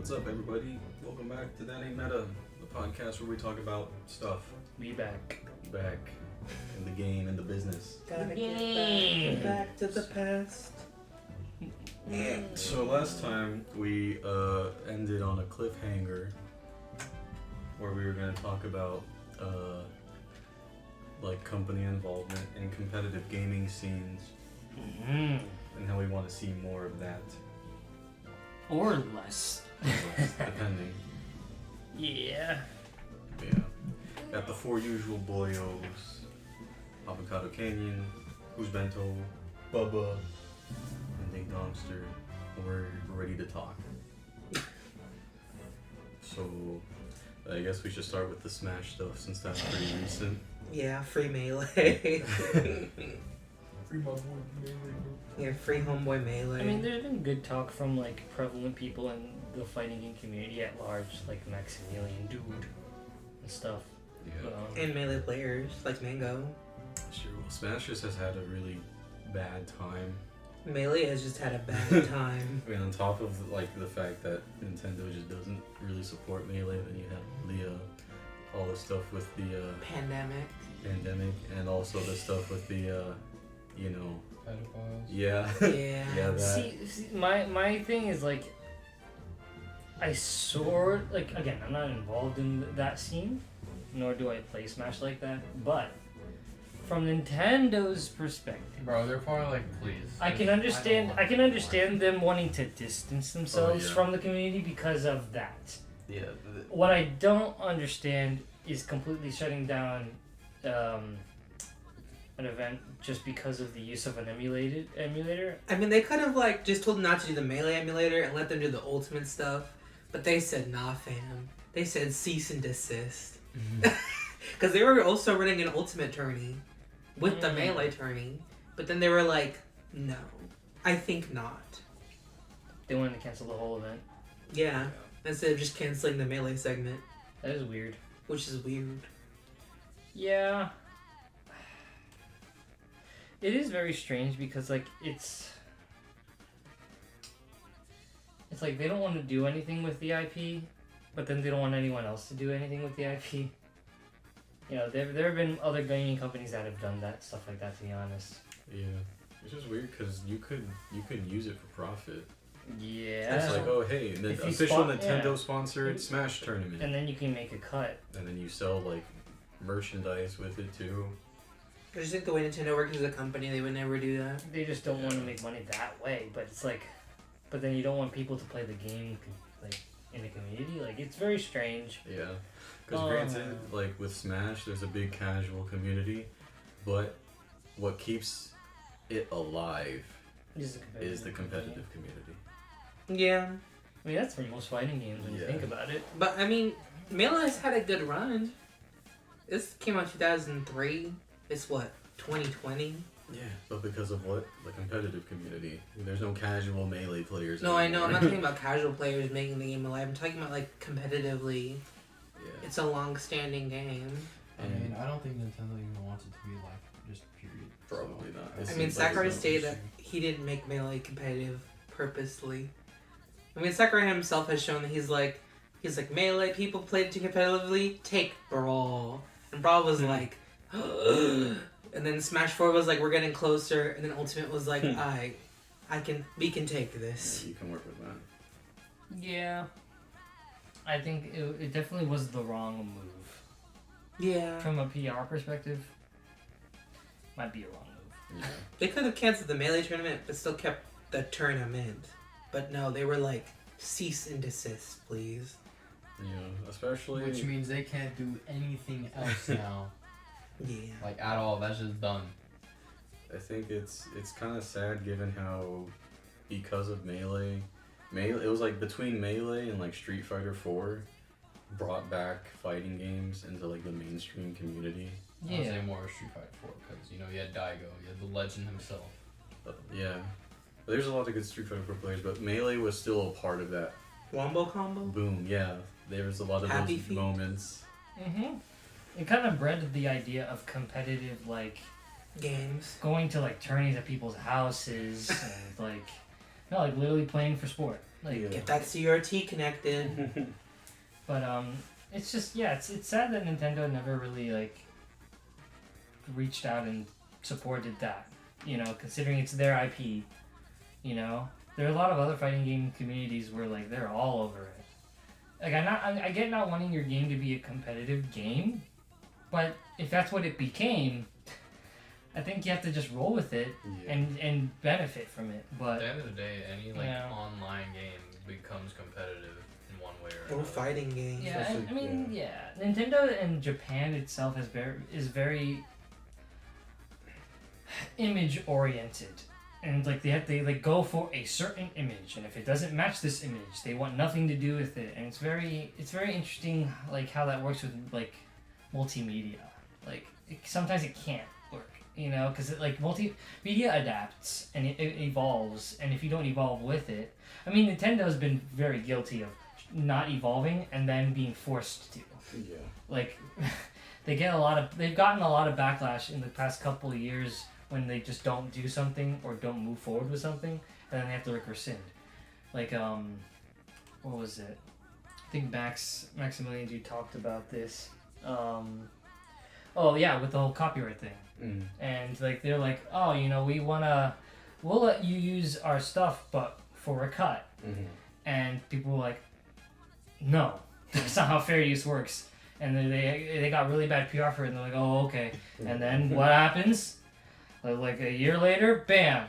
What's up, everybody? Welcome back to That Ain't Meta, the podcast where we talk about stuff. We back. Back in the game, in the business. Gotta get back to the past. So last time we ended on a cliffhanger where we were going to talk about like company involvement in competitive gaming scenes and how we want to see more of that. Or less. Depending. Yeah. Yeah. Got the four usual boyos. Avocado Canyon, Who's Bento, Bubba, and Dink Dongster. We're ready to talk. So, I guess we should start with the Smash stuff since that's pretty recent. Yeah, free Melee. Free my boy Melee. Yeah, free homeboy Melee. I mean, there's been good talk from like prevalent people in the fighting game community at large, like Maximilian Dude and stuff. Yeah. and Melee players, like Mango. Sure. Well, Smash just has had a really bad time. Melee has just had a bad time. I mean, on top of like the fact that Nintendo just doesn't really support Melee, then you have the all the stuff with the Pandemic. pandemic, and also the stuff with the you know, Pedophiles. yeah, Yeah. yeah, that. See, my thing is like, again, I'm not involved in that scene, nor do I play Smash like that, but from Nintendo's perspective, Bro, they're probably like, please. I can understand them wanting to distance themselves yeah. from the community because of that. Yeah, What I don't understand is completely shutting down an event just because of the use of an emulator. I mean, they could have like just told them not to do the Melee emulator and let them do the Ultimate stuff, but they said, nah, fam. They said cease and desist. Because they were also running an Ultimate tourney with the Melee tourney, but then they were like, no, I think not. They wanted to cancel the whole event. Yeah, instead of just canceling the Melee segment, That is weird. which is weird. Yeah. It is very strange because like it's like they don't want to do anything with the IP, but then they don't want anyone else to do anything with the IP. You know, there have been other gaming companies that have done that stuff like that. To be honest. yeah. It's just weird because you could use it for profit. Yeah. It's like, oh hey, the If you official spot- Nintendo yeah. sponsored Smash tournament, And then you can make a cut. and then you sell like merchandise with it too. I just think the way Nintendo works as a company, they would never do that. They just don't want to make money that way. But it's like, but then you don't want people to play the game like in the community. Like it's very strange. Yeah, because granted, like with Smash, there's a big casual community, but what keeps it alive is the competitive community. Yeah, I mean, that's for most fighting games when you Yeah. think about it. but I mean, Melee's had a good run. This came out 2003. It's what, 2020? Yeah, but because of what? The competitive community. There's no casual Melee players. No, I know. I'm not talking anymore. about casual players making the game alive. I'm talking about like competitively. Yeah. It's a long-standing game. I mean, I don't think Nintendo even wants it to be like just period. Probably not. It I seems mean, like Sakurai it's no stated that issue. he didn't make Melee competitive purposely. I mean, Sakurai himself has shown that he's like Melee people played too competitively. Take Brawl, and Brawl was like, and then Smash 4 was like, we're getting closer, and then Ultimate was like, we can take this. Yeah, you can work with that. Yeah. I think it definitely was the wrong move. Yeah, From a PR perspective, might be a wrong move. Yeah. they could have canceled the Melee tournament, but still kept the tournament. But no, they were like, cease and desist, please. Yeah, especially. Which means they can't do anything else now. Yeah. Like at all. That's just done. I think it's kind of sad given how, because of Melee, it was like between Melee and like Street Fighter 4 brought back fighting games into like the mainstream community. I would Yeah. say more Street Fighter 4 because you know you had Daigo, you had the legend himself. Yeah. There's a lot of good Street Fighter 4 players, but Melee was still a part of that Wombo combo? boom. Yeah, there was a lot of Happy those Feet? moments. Mm-hmm. It kind of bred the idea of competitive, like, Games. going to, like, tourneys at people's houses and, like, No, like literally playing for sport. Like, Yeah. Get that CRT connected. but it's just it's sad that Nintendo never really like reached out and supported that. You know, considering it's their IP. You know, there are a lot of other fighting game communities where like they're all over it. Like I get not wanting your game to be a competitive game, but if that's what it became, I think you have to just roll with it Yeah. and benefit from it. At But the end of the day, any like Yeah. online game becomes competitive in one way or Or another. fighting games. yeah, Especially- I mean, yeah, Nintendo and Japan itself is very image oriented, and like they like go for a certain image, and if it doesn't match this image, they want nothing to do with it, and it's very interesting like how that works with like multimedia. Like sometimes it can't work, you know, because like multimedia adapts and it evolves, and if you don't evolve with it, I mean, Nintendo's been very guilty of not evolving and then being forced to. Yeah. Like, they've gotten a lot of backlash in the past couple of years when they just don't do something or don't move forward with something, and then they have to like rescind. Like, what was it? I think Maximilian, you talked about this. Oh yeah, with the whole copyright thing. Mm. And like they're like, oh, you know, we'll let you use our stuff, but for a cut. Mm-hmm. And people were like, no, that's not how fair use works. And then they got really bad PR for it, and they're like, oh, okay. And then what happens? Like a year later, bam,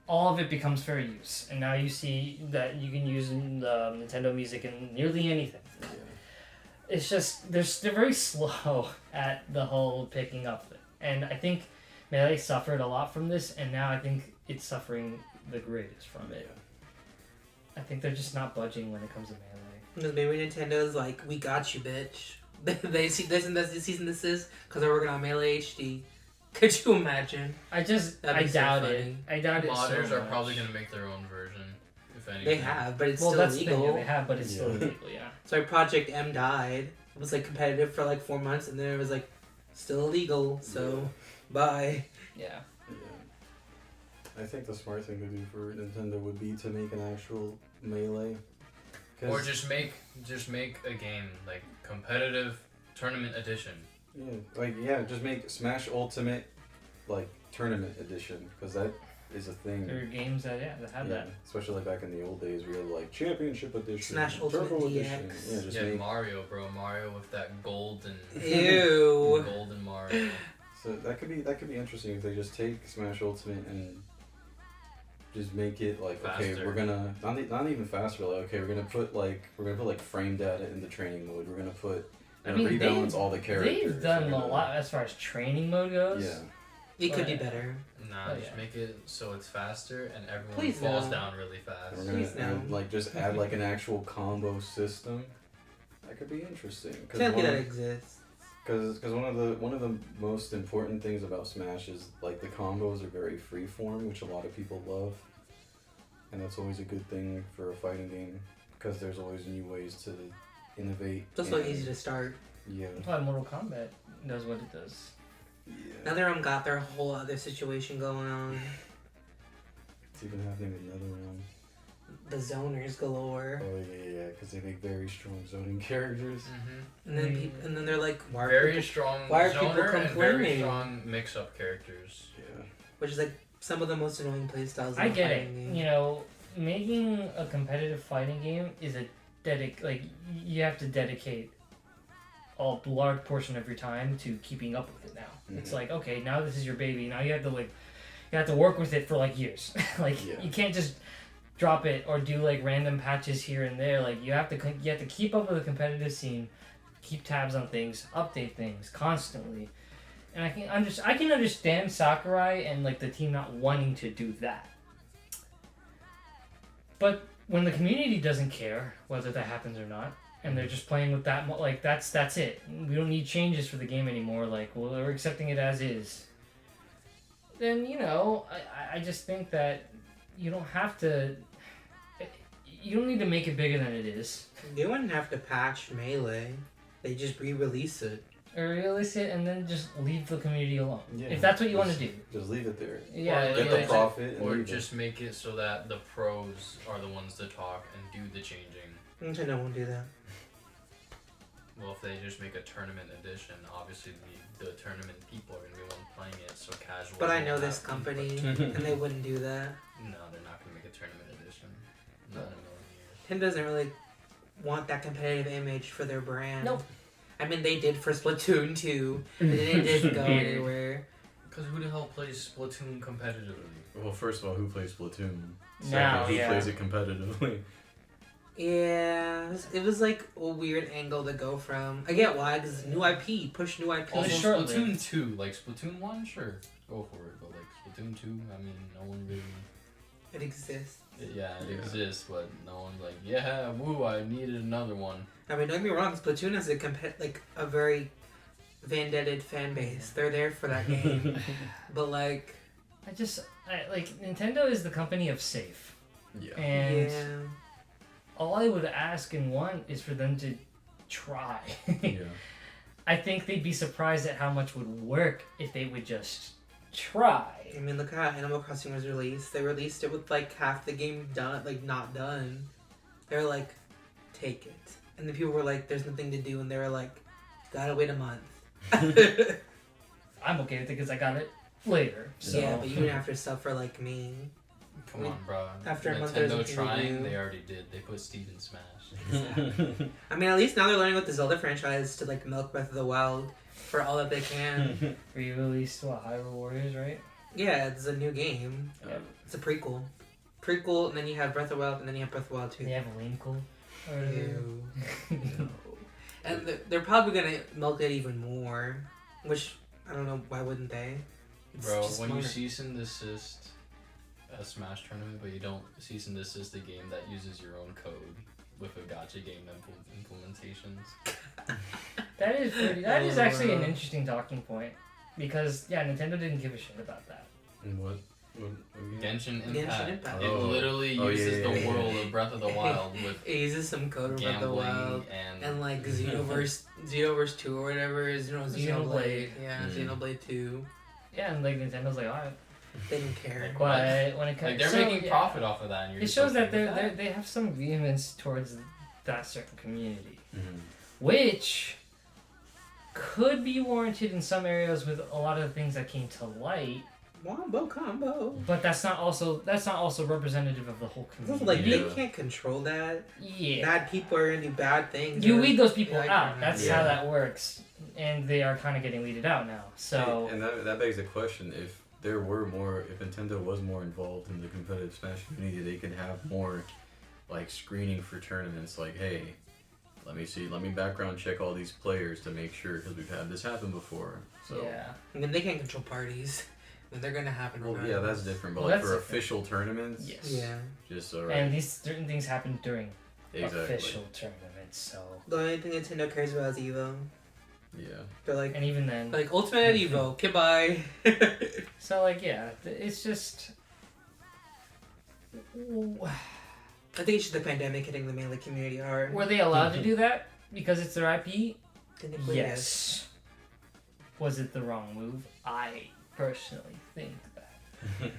all of it becomes fair use, and now you see that you can use Nintendo music in nearly anything. Yeah. It's just they're very slow at the whole picking up, and I think Melee suffered a lot from this, and now I think it's suffering the greatest from it. I think they're just not budging when it comes to Melee. Because maybe Nintendo's like, we got you, bitch. They see this and that's the season this is because they're working on Melee HD. Could you imagine? I That'd doubt be so it. funny. I doubt it. Modders so are probably much. going to make their own version, if anything. They have, but it's Well, still that's the thing. illegal. Yeah, they have, but it's still Yeah. illegal. Yeah. So Project M died. It was like competitive for like 4 months, and then it was like still illegal. So bye. Yeah. Yeah. I think the smart thing to do for Nintendo would be to make an actual Melee. Or just make a game like competitive tournament edition. Just make Smash Ultimate like tournament edition, because that is a thing. There are games that have that. Especially like back in the old days, we had like Championship Edition, Smash Ultimate Turbo DX. Edition. Yeah, just Yeah, make. Mario, bro. Mario with that golden Ew. golden Mario. So that could be interesting if they just take Smash Ultimate and just make it like, okay, Faster. we're gonna not even faster. Like, okay, we're gonna put frame data in the training mode. We're gonna rebalance all the characters. They've done We're a gonna- lot as far as training mode goes. Yeah. It could be But- better. Nah, Oh, just yeah. make it so it's faster and everyone Please falls no. down really fast. And we're Please gonna no. add like an actual combo system. That could be interesting. Can't be that exists. Because one of the most important things about Smash is like the combos are very freeform, which a lot of people love, and that's always a good thing for a fighting game because there's always new ways to innovate. It's also and- easy to start. Yeah. That's why Mortal Kombat does what it does. Yeah. Now they're got their whole other situation going on. It's even happening with another one. The zoners galore. Oh yeah, because they make very strong zoning characters. Mm-hmm. And then and then they're like, why are Very people, strong why are people zoner and very complaining? strong mix-up characters. Yeah. which is like some of the most annoying playstyles. I in a get it. fighting game. You know, making a competitive fighting game is you have to dedicate a large portion of your time to keeping up with it now. It's Mhm. like, okay, now this is your baby. Now you have to work with it for like years. Like Yeah. you can't just drop it or do like random patches here and there. Like you have to keep up with the competitive scene, keep tabs on things, update things constantly. And I can understand Sakurai and like the team not wanting to do that. But when the community doesn't care whether that happens or not, and they're just playing with that, like that's it. We don't need changes for the game anymore. Like, well, we're accepting it as is. Then I just think that you don't have to. You don't need to make it bigger than it is. They wouldn't have to patch Melee. They just re-release it. release it, and then just leave the community alone. Yeah. If that's what you want to do. Just leave it there. Yeah. Or Get Yeah. the profit and Or leave just make it so that the pros are the ones to talk and do the changing. Nintendo won't do that. Well, if they just make a tournament edition, obviously the tournament people are going to be the one playing it, so casual. But I won't know this have company, input. and they wouldn't do that. No, they're not going to make a tournament edition. Not in a million years. Nintendo doesn't really want that competitive image for their brand. Nope. I mean, they did for Splatoon 2, but it didn't go anywhere. Because who the hell plays Splatoon competitively? Well, first of all, who plays Splatoon? Now, Second, who yeah. plays it competitively? Yeah, it was like a weird angle to go from. I get why, because new IP, push new IP. Also, shortly. Splatoon 2, like Splatoon 1, sure, go for it. But like Splatoon 2, I mean, no one really. It exists. It Yeah. exists, but no one's like, yeah, woo, I needed another one. I mean, don't get me wrong, Splatoon has a very vendetted fan base. They're there for that game. But like, Like Nintendo is the company of safe, Yeah. and yeah. all I would ask and want is for them to try. Yeah. I think they'd be surprised at how much would work if they would just try. I mean, look at how Animal Crossing was released. They released it with like half the game done, like not done. They were like, take it. And then people were like, there's nothing to do. And they were like, gotta wait a month. I'm okay with it because I got it later. So. Yeah, but you didn't have to suffer like me. Come on, bro. After a month, there's Nintendo nothing to trying, do. they already did. They put Steve in Smash. I mean, at least now they're learning with the Zelda franchise to like milk Breath of the Wild for all that they can. Re-released Hyrule Warriors, right? Yeah, it's a new game. Yeah. It's a prequel. Prequel, and then you have Breath of the Wild, and then you have Breath of the Wild 2. They have a Linkle. Ew. No. And they're probably gonna milk it even more, which I don't know, why wouldn't they? It's Bro, just when you smart. cease and desist a Smash tournament, but you don't cease and desist a game that uses your own code with a gotcha game implementations. That is pretty. That is actually an interesting talking point because Nintendo didn't give a shit about that. And what again? Genshin Genshin Impact. Impact. It Oh. literally Oh, uses yeah, yeah, the yeah. world of Breath of the Wild with It uses some code of Breath of the gambling Wild. and And like Xenoverse 2 or whatever is, Xenoblade. Yeah, Mm. Xenoblade 2. Yeah, and like Nintendo's like, alright. They didn't care. But when it comes, like they're making profit off of that. And you're It just shows that okay with they have some vehemence towards that certain community, Mhm. which could be warranted in some areas with a lot of the things that came to light. Wombo combo. But that's not also representative of the whole It's also community. like Yeah. they can't control that. Yeah, Bad people are gonna do bad things. you or- weed those people like, out. That's Yeah. how that works, and they are kind of getting weeded out now. So And that begs the question: if Nintendo was more involved in the competitive Smash community, they could have more like screening for tournaments. Like, hey, let me background check all these players to make sure, because we've had this happen before. So yeah, I mean, they can't control parties. I mean, they're gonna happen. well, yeah, regardless. that's different. But Well, like that's for different. official tournaments, yes, Yeah. just so right, and these certain things happen during exactly. official tournaments. So The only thing Nintendo cares about is Evo. Yeah. They're like, and even then, Ultimate at Evo. Okay, bye. so like it's just. I think it's just the pandemic hitting the Melee community hard. Were they allowed to do that because it's their IP? Technically, Yes. Was it the wrong move? I personally think that.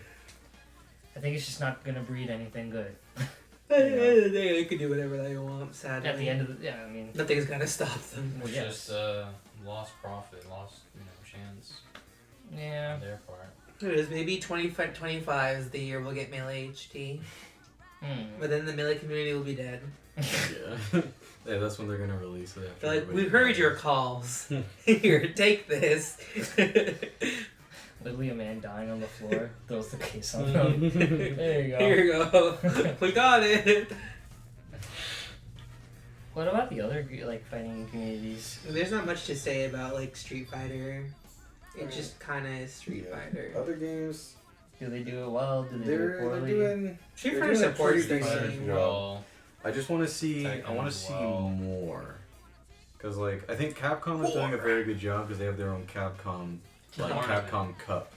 I think it's just not gonna breed anything good. At the end of the day, they can do whatever they want. Sadly, At the end of the I mean, nothing's gonna stop them. well, It's yes. just lost profit, lost chance Yeah. on their part. It is maybe 25 is the year we'll get Melee HD, Hmm. but then the Melee community will be dead. Yeah. Yeah, that's when they're gonna release it. After They're like, everybody we heard plays. your calls. Here, take this. Literally a man dying on the floor, throws the case on him. There you go. Here you go. We got it. What about the other like fighting communities? There's not much to say about like Street Fighter. It Right. just kind of is Street Yeah. Fighter. Other games, Do they do it well? Do they do it they're poorly? doing. Street They're Fighter doing a supports pretty their decent scene. job. Well, I just want to see. Tekken I want to as see well. more, because like I think Capcom is doing a very good job because they have their own Capcom, like Tournament. Capcom Cup,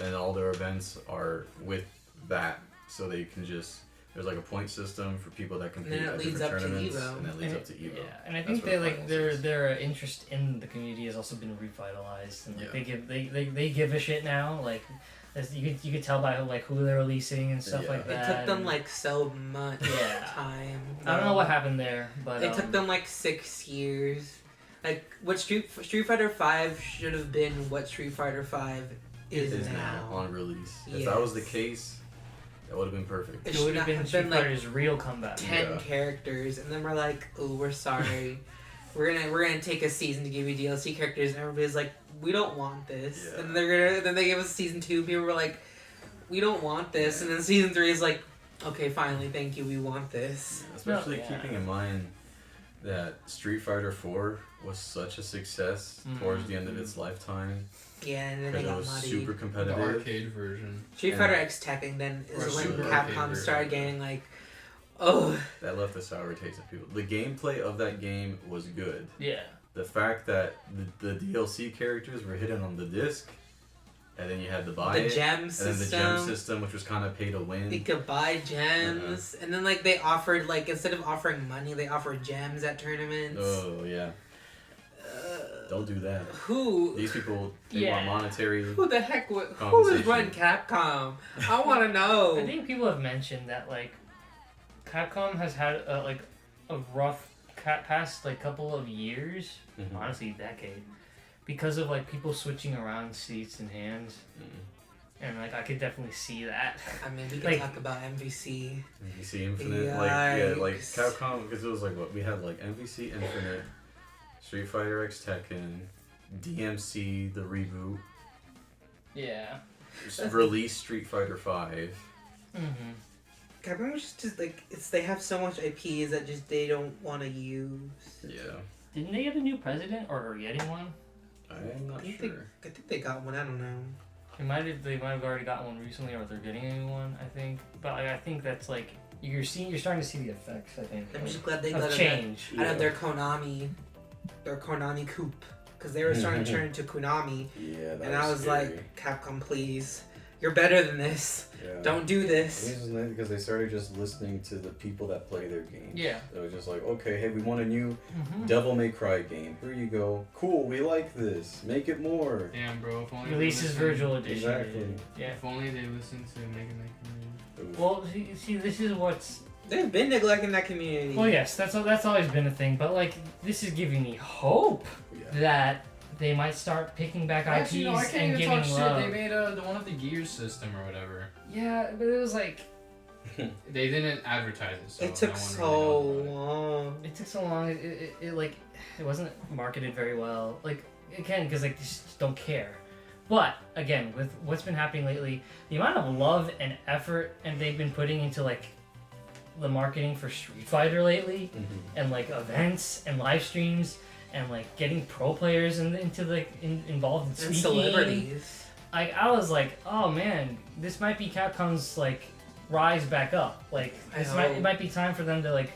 and all their events are with that, so they can just There's like a point system for people that compete then it at leads different up to tournaments, Evo. and that leads up to Evo. Yeah, and I That's think what they like finals is. their interest in the community has also been revitalized, and like Yeah. they give a shit now. Like, as you could tell by like who they're releasing and stuff Yeah. like It that. took them and like so much Yeah. time. I don't know what happened there, but It took them like 6 years. Like what Street Fighter V should have been what Street Fighter V is It is now. on release. If that was the Yes. case, that would have been perfect. It It should would have been Street like Fighter's real comeback. 10 Yeah. characters, and then we're like, oh, we're sorry. we're gonna take a season to give you DLC characters, and everybody's like, we don't want this. Yeah. And then they gave us season 2. People were like, we don't want this. And then season 3 is like, okay, finally, thank you, we want this. Especially No, yeah. keeping in mind that Street Fighter 4 was such a success towards the end of its lifetime Yeah, and then they because it got was muddy. super The competitive. arcade version. Street and- Fighter X Tekken then Or is when Super Capcom Arcade started version. getting like, oh, That left a sour taste in people. The gameplay of that game was good. Yeah. The fact that the DLC characters were hidden on the disc, and then you had to buy the it, gem and system. then the gem system, which was kind of pay to win. You could buy gems, and then like they offered like instead of offering money, they offered gems at tournaments. Oh yeah, don't do that. Who? These people, they Yeah. want monetary. Who the heck? Who is Compensation. running Capcom? I want to know. I think people have mentioned that like Capcom has had like a rough past like couple of years, Mhm. honestly decade, because of like people switching around seats and hands, and like I could definitely see that. I mean, we can Like- talk about MVC. MVC Infinite, like Yikes. Capcom, because it was like what we had like MVC Infinite, Street Fighter X Tekken, DMC the reboot, Yeah. release Street Fighter 5. Mm-hmm. Capcom is just like they have so much IPs that just they don't want to use. Yeah, Didn't they get a new president or are getting one? I'm not I think sure. they got one. I don't know. They might have already got one recently, or they're getting a new one. I think, but I think that's like you're starting to see the effects. I think I'm just glad they of got change. out of their Konami coup, because they were starting to turn into Konami, Yeah, that and I was like, Capcom, please, you're better than this. yeah. Don't do this. It was nice because they started just listening to the people that play their games. Yeah. It was just like, okay, hey, we want a new Mm-hmm. Devil May Cry game. Here you go. Cool, we like this. Make it more. Damn, bro. If only they Releases listened- virtual edition. Exactly. Yeah. If only they listened to Mega Man Community. Oof. Well, see, this is what's. They've been neglecting that community. Well, yes, that's always been a thing, but like this is giving me hope Yeah. that they might start picking back IPs Actually, no, I can't and even giving talk shit. love. They made the one of the Gears system or whatever. Yeah, but it was like They didn't advertise it, so it took no one so really knows about it. long. it took so long. It like it wasn't marketed very well. Like again, because like they just don't care. But again, with what's been happening lately, the amount of love and effort and they've been putting into like the marketing for Street Fighter lately, and like events and live streams and like getting pro players into like involved in And speaking. celebrities. Like I was like, oh man, this might be Capcom's like rise back up. Like it might be time for them to like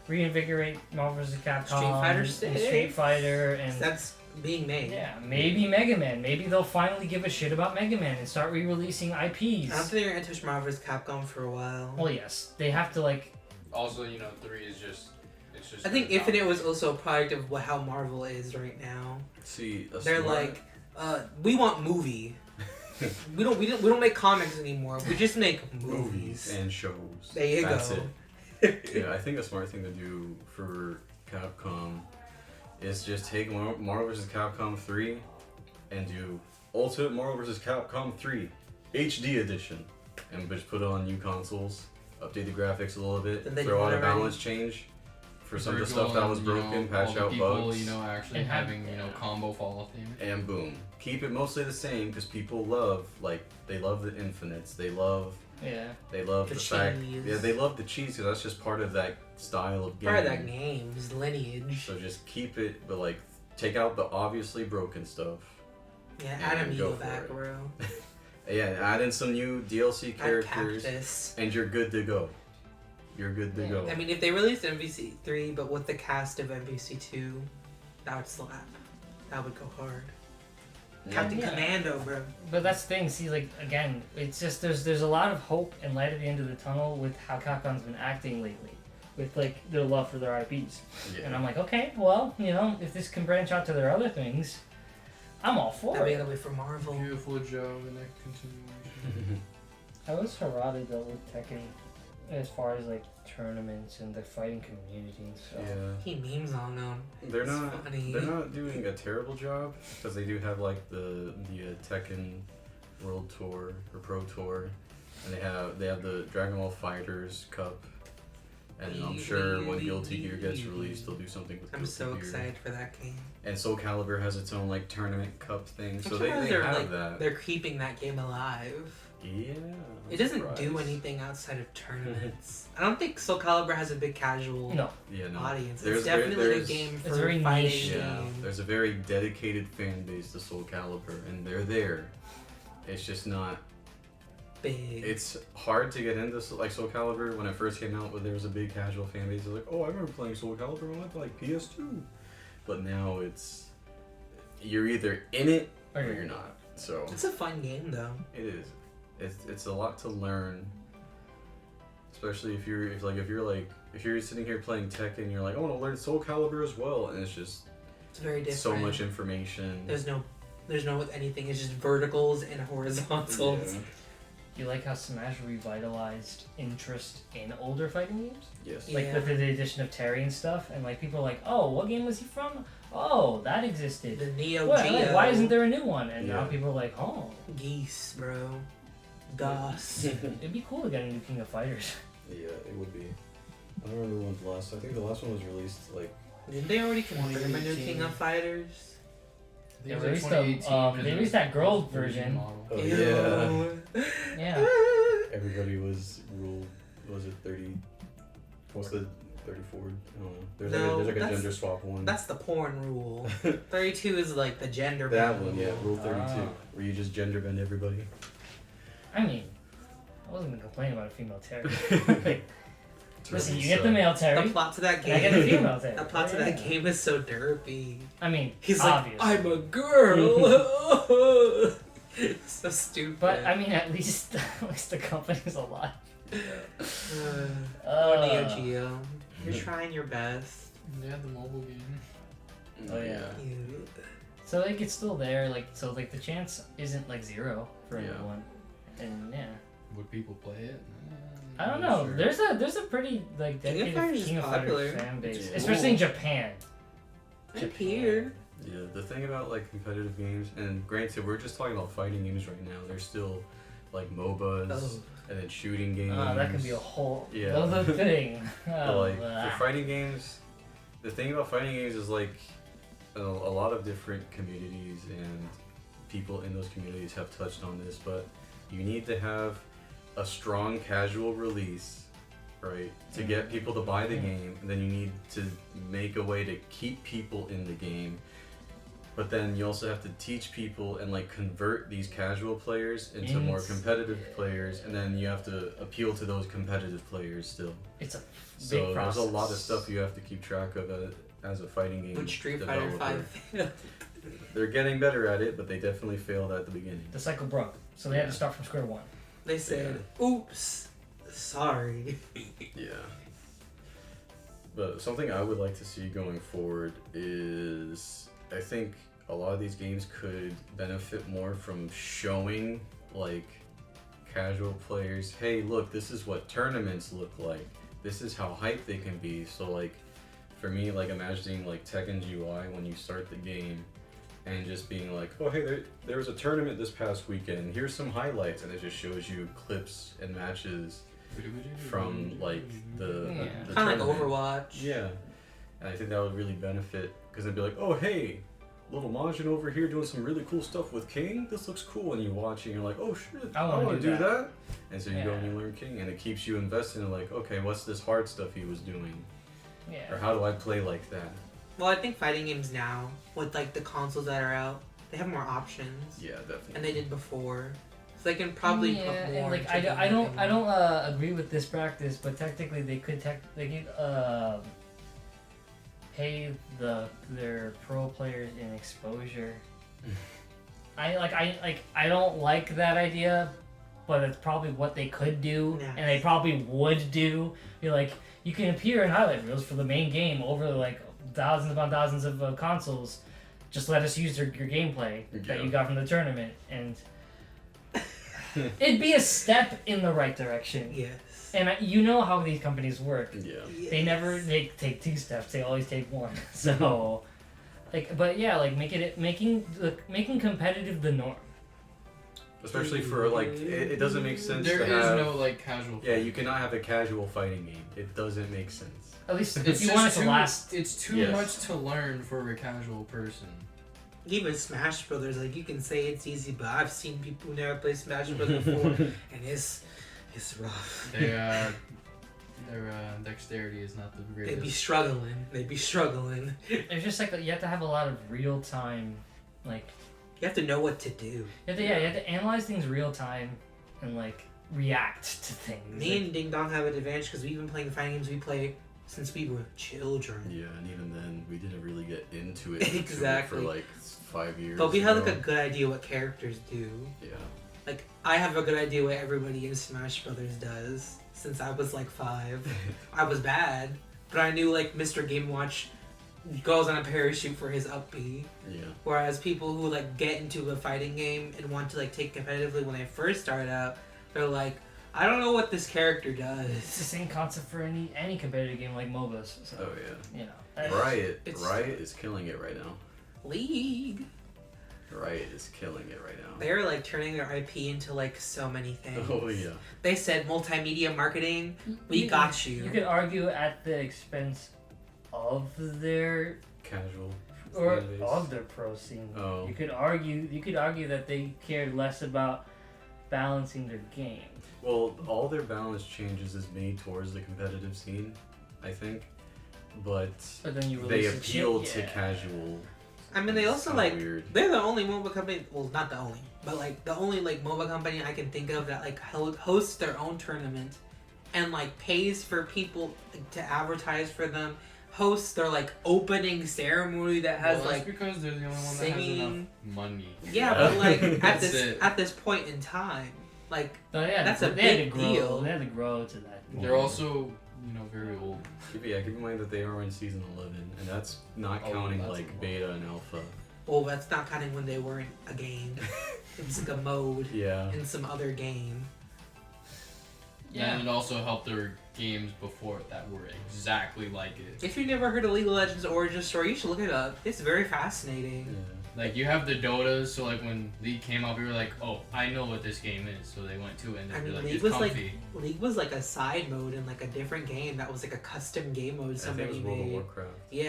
reinvigorate Marvel vs. Capcom, Street Fighter and 6. Street Fighter, and That's being made. yeah, maybe Mega Man. Maybe they'll finally give a shit about Mega Man and start re-releasing I don't IPs. think they're gonna touch Marvel vs. Capcom for a while. Well, yes, they have to like. Also, 3 is just. It's just. I think gonna Infinite was dominate. also a product of how Marvel is right now. See, a They're smart- like, we want movie. we don't make comics anymore. We just make movies movies. and shows. There you That's go. it. Yeah, I think a smart thing to do for Capcom is just take Marvel vs. Capcom 3 and do Ultimate Marvel vs. Capcom 3 HD edition and just put it on new consoles, update the graphics a little bit, And then throw you out a want already- balance change for some of the Virtual stuff that was and, broken, patch all the out people, bugs, actually And have- having, combo fall off damage. and boom. Keep it mostly the same because people love, they love the infinites, they love Yeah. the fact, cheese. yeah, they love the cheese because that's just part of that style of game. Part of that game's lineage. So just keep it, but like take out the obviously broken stuff. Yeah, add and go Amiibo for back, it. bro. Yeah, add in some new DLC Add characters, Cactus. and you're good to go. You're good to Yeah. go. I mean, if they released MVC 3, but with the cast of MVC 2, that would slap. That would go hard. Captain Yeah. Commando, bro. But that's the thing. See, like again, it's just there's a lot of hope and light at the end of the tunnel with how Capcom's been acting lately, with like their love for their IPs. Yeah. And I'm like, okay, well, if this can branch out to their other things, I'm all for Now we it. gotta wait for Marvel. Beautiful job in that continuation. I was Harada though with Tekken, as far as like tournaments and the fighting community and stuff. Yeah. He memes on them. They're It's not. funny. They're not doing a terrible job because they do have like the Tekken World Tour or Pro Tour, and they have the Dragon Ball Fighters Cup, and I'm sure when Guilty Gear gets released, they'll do something with I'm Guilty so Gear. excited for that game. And Soul Calibur has its own like tournament cup thing, so I'm they surprised they're, have like, that. They're keeping that game alive. Yeah. It doesn't I'm do surprised. anything outside of tournaments. I don't think Soul Calibur has a big casual No, Yeah, no. audience. There's- It's definitely there's- a game for It's very fighting niche. Yeah, game. there's a very dedicated fan base to Soul Calibur, and they're there. It's just not. Big. It's hard to get into like Soul Calibur when it first came out. But there was a big casual fan base. It was like, oh, I remember playing Soul Calibur when I went to like PS2. But now you're either in it or you're not. So It's a fun game though. it is. It's a lot to learn. Especially if you're sitting here playing Tekken, you're like, I want to learn Soul Calibur as well, and it's just It's very different. so much information. There's no anything. It's just verticals and horizontals. Yeah. you like how Smash revitalized interest in older fighting games? Yes. Like Yeah. with the addition of Terry and stuff, and like people are like, oh, what game was he from? Oh, that existed. The Neo Well, Geo. like, why isn't there a new one? And now Yeah. people are like, oh, Geese, bro? Goss. it'd be cool to get a new King of Fighters. Yeah, it would be. I don't remember when's the last. I think the last one was released like. Didn't they already confirm a new 2018. King of Fighters? They They was released like the, 2018 they because released it was that girl the first version. model. Oh Ew. Yeah. Everybody was ruled. Was it 30? What's the 34? I don't know. There's No, like a that's- gender swap one. That's the porn rule. 32 is like the gender that bend one, yeah, rule. Rule 32, Ah. where you just gender bend everybody. I mean, I wasn't gonna complain about a female Terry. Like, listen, you get the male The Terry, plot to that and I get the game. female Terry. The plot to that Yeah. game is so derpy. I mean, He's obvious. like, I'm a girl. So stupid. But I mean, at least the company's alive. Oh, Neo Geo. You're trying your best. They had the mobile game. Oh, yeah. You. So like it's still there, like so like the chance isn't like zero for Yeah. anyone. And yeah. Would people play it? I don't Not know. sure. There's a pretty like King of dedicated Fighters is King of Fighters popular. fan base, Yeah. especially in Japan. I'm here. Yeah, the thing about like competitive games, and granted, we're just talking about fighting games right now. There's still like MOBAs Oh. and then shooting games. That can be a whole Yeah. other thing. But, Oh, like blah. for fighting games, the thing about fighting games is like a lot of different communities and people in those communities have touched on this, but you need to have a strong casual release, right, to get people to buy the game, and then you need to make a way to keep people in the game. But then you also have to teach people and like convert these casual players into more It's- competitive players, and then you have to appeal to those competitive players still. It's a So big there's process. a lot of stuff you have to keep track of as a fighting game Which Street Fighter developer. 5 They're getting better at it, but they definitely failed at the beginning. The cycle broke, so they had to start from square one. They said, oops, sorry. Yeah. But something I would like to see going forward is I think a lot of these games could benefit more from showing like casual players, hey look, this is what tournaments look like. This is how hyped they can be. So like for me, like imagining like Tekken's UI when you start the game and just being like, oh hey, there was a tournament this past weekend, here's some highlights, and it just shows you clips and matches from like the Yeah. Kind of like tournament. Overwatch. Yeah, and I think that would really benefit because they'd be like, oh hey, little Majin over here doing some really cool stuff with King. This looks cool, and you watch it, and you're like, oh shit, I I wanna want to do do that. that. And so you go and Yeah. you learn King, and it keeps you invested in like, okay, what's this hard stuff he was doing, or Yeah. how do I play like that? Well, I think fighting games now, with like the consoles that are out, they have more options. Yeah, definitely. And they did before. So they can probably yeah, put more and like into I the don't game. agree with this practice, but technically they could pay their pro players in exposure I don't like that idea, but it's probably what they could do, Yes. and they probably would do. Be like, you can appear in highlight reels for the main game over like thousands upon thousands of consoles. Just let us use your gameplay that you got from the tournament, and it'd be a step in the right direction. Yes. And you know how these companies work. Yeah. They never take 2 steps. They always take 1. So, but yeah, making competitive the norm. Especially for it doesn't make sense. There to is have, no casual. Yeah, you cannot have a casual fighting game. It doesn't make sense. At least if It's you just want it to too, last. It's too Yes. much to learn for a casual person. Even Smash Brothers, you can say it's easy, but I've seen people who never played Smash Brothers before, and it's rough. Their dexterity is not the greatest. They'd be struggling. It's just you have to have a lot of real time, You have to know what to do. you have to analyze things real time, and react to things. Me and Ding Dong have an advantage because we've been playing the fighting games we play since we were children. Yeah, and even then, we didn't really get into it Exactly. for 5 years. But we had ago. a good idea what characters do. Yeah. I have a good idea what everybody in Smash Brothers does. Since I was 5, I was bad, but I knew Mr. Game Watch goes on a parachute for his up B. Yeah. Whereas people who get into a fighting game and want to take competitively when they first start out, they're like, I don't know what this character does. It's the same concept for any competitive game like MOBAs. So, Oh yeah. you know. Riot it's- is killing it right now. League. Riot is killing it right now. They're turning their IP into so many things. Oh yeah. They said multimedia marketing. We got you. You could argue at the expense of their Casual. or fan base. of their pro scene. Oh. You could argue that they cared less about balancing their game. Well, all their balance changes is made towards the competitive scene, I think, but But then you they release a appeal chip, to yeah. casual. I mean, they It's also kinda weird. they're the only MOBA company. Well, not the only, but the only MOBA company I can think of that hosts their own tournament, and pays for people to advertise for them. Hosts their opening ceremony that has Well, that's because they're the only one that has singing. enough money. Yeah, but That's it. at this point in time, So yeah, That's a they had to big grow. deal. They had to grow to that. They're also, very old. Keep in mind that they are in season 11, and that's not Oh, counting that's a lot. beta and alpha. well, that's not counting when they weren't a game. It was a mode Yeah. in some other game. And it also helped their games before that were exactly like it. If you've never heard of League of Legends origin story, you should look it up. It's very fascinating. You have the Dotas, so when League came out, we were like, oh, I know what this game is. So they went to it and I they mean, were like, League it's was comfy. League was a side mode in a different game that was a custom game mode I think it somebody was World of made. Warcraft. Yeah.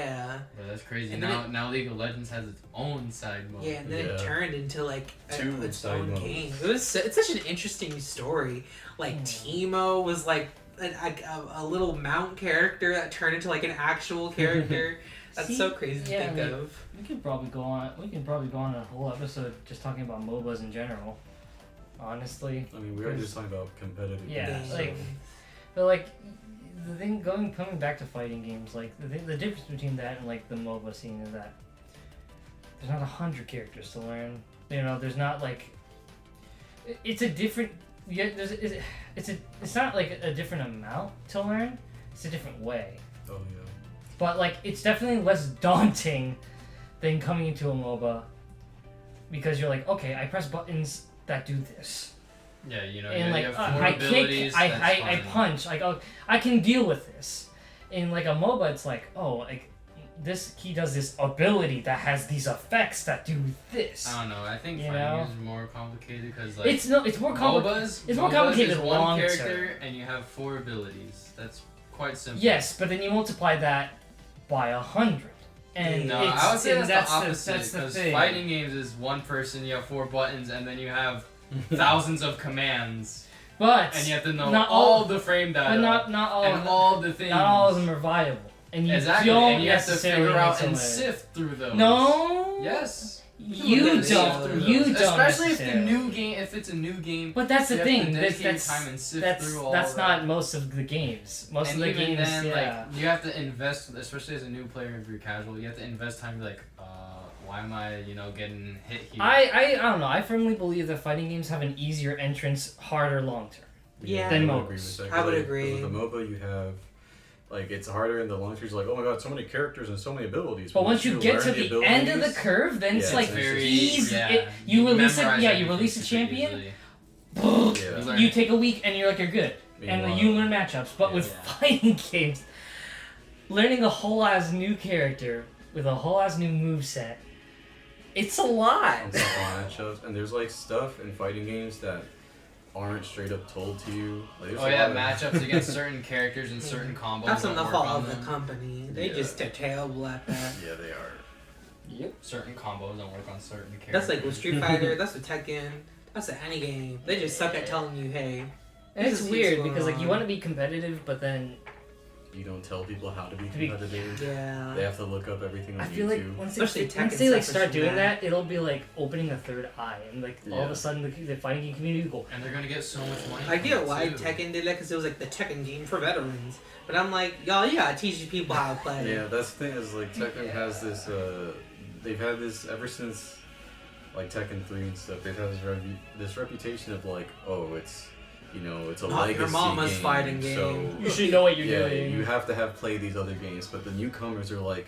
Yeah, that's crazy. And Now League of Legends has its own side mode. Yeah, and then it Yeah. turned into Two its side own modes. game. It's such an interesting story. Teemo was a little mount character that turned into an actual character. That's so crazy to think of. We could probably go on. We can probably go on a whole episode just talking about MOBAs in general. Honestly, I mean, we were just talking about competitive Yeah, games. Games. but the thing coming back to fighting games, the difference between that and the MOBA scene is that there's not 100 characters to learn. There's not it's a different. Yeah, it's not a different amount to learn. It's a different way. Oh yeah. But it's definitely less daunting than coming into a MOBA because you're okay, I press buttons that do this. Yeah, And you have four I abilities. kick, I that's fine. punch, I can deal with this. In a MOBA, it's this he does this ability that has these effects that do this. I don't know. I think You fighting know? games is more complicated because It's more complicated. MOBAs, It's more MOBAs complicated is one long character term. and you have 4 abilities. That's quite simple. Yes, but then you multiply that by 100, and No, it's, I would say and that's the opposite. that's the Because thing. fighting games is one person, you have 4 buttons, and then you have thousands of commands, But and you have to know not all the frame data but not all and of them, all the things. not all of them are viable, and you Exactly, don't and you have to necessarily figure out need and somebody- sift through those. No. Yes. You can sift don't. through You those. don't. Especially if necessarily. if it's a new game. But that's the you have thing. to dedicate That's time and sift that's through all that's that. not most of the games. Most And of the even games, then, yeah. you have to invest, especially as a new player if you're casual. You have to invest time. To be Why am I, getting hit here? I don't know. I firmly believe that fighting games have an easier entrance, harder long term. Yeah. Then I would MOBAs. agree with that, I would 'cause, agree. With the MOBA, you have, it's harder in the long term. You're like, oh my god, so many characters and so many abilities. But once you get learn to the end of the abilities- curve, then it's Yeah, like it's very- easy. yeah. You release memorize you everything release a super champion. easily. Yeah. learn You it. take a week and you're like you're good, and then you learn matchups. But with Yeah. fighting games, learning a whole ass new character with a whole ass new moveset, it's a lot. on top of matchups, and there's stuff in fighting games that aren't straight up told to you. There's Oh a yeah, lot of- matchups against certain characters and certain combos. That's don't not the work fault on of the them. company. They Yeah. just are terrible at that. Yeah, they are. Yep. Certain combos don't work on certain characters. That's like with Street Fighter. That's with Tekken. That's with any game. They just suck at telling you, hey. And This it's is weird what's because going you on. want to be competitive, but then You don't tell people how to be To be- competitive. They Yeah. have to look up everything on I feel like YouTube. once they, Especially once Tekken they suffers start from doing that. that, it'll be like opening a third eye, and all of Yeah. a sudden the fighting game community will go. And they're gonna get so much money. I from get it, why too. Tekken did that because it was like the Tekken game for veterans. But I'm like, y'all, you gotta teach these people how to play. Yeah, that's the thing is Tekken has this. They've had this ever since Tekken 3 and stuff. They've had this reputation of oh, it's it's a Not legacy your mama's game, fighting so game. You should know what you're yeah, doing. you have to have played these other games. But the newcomers are like,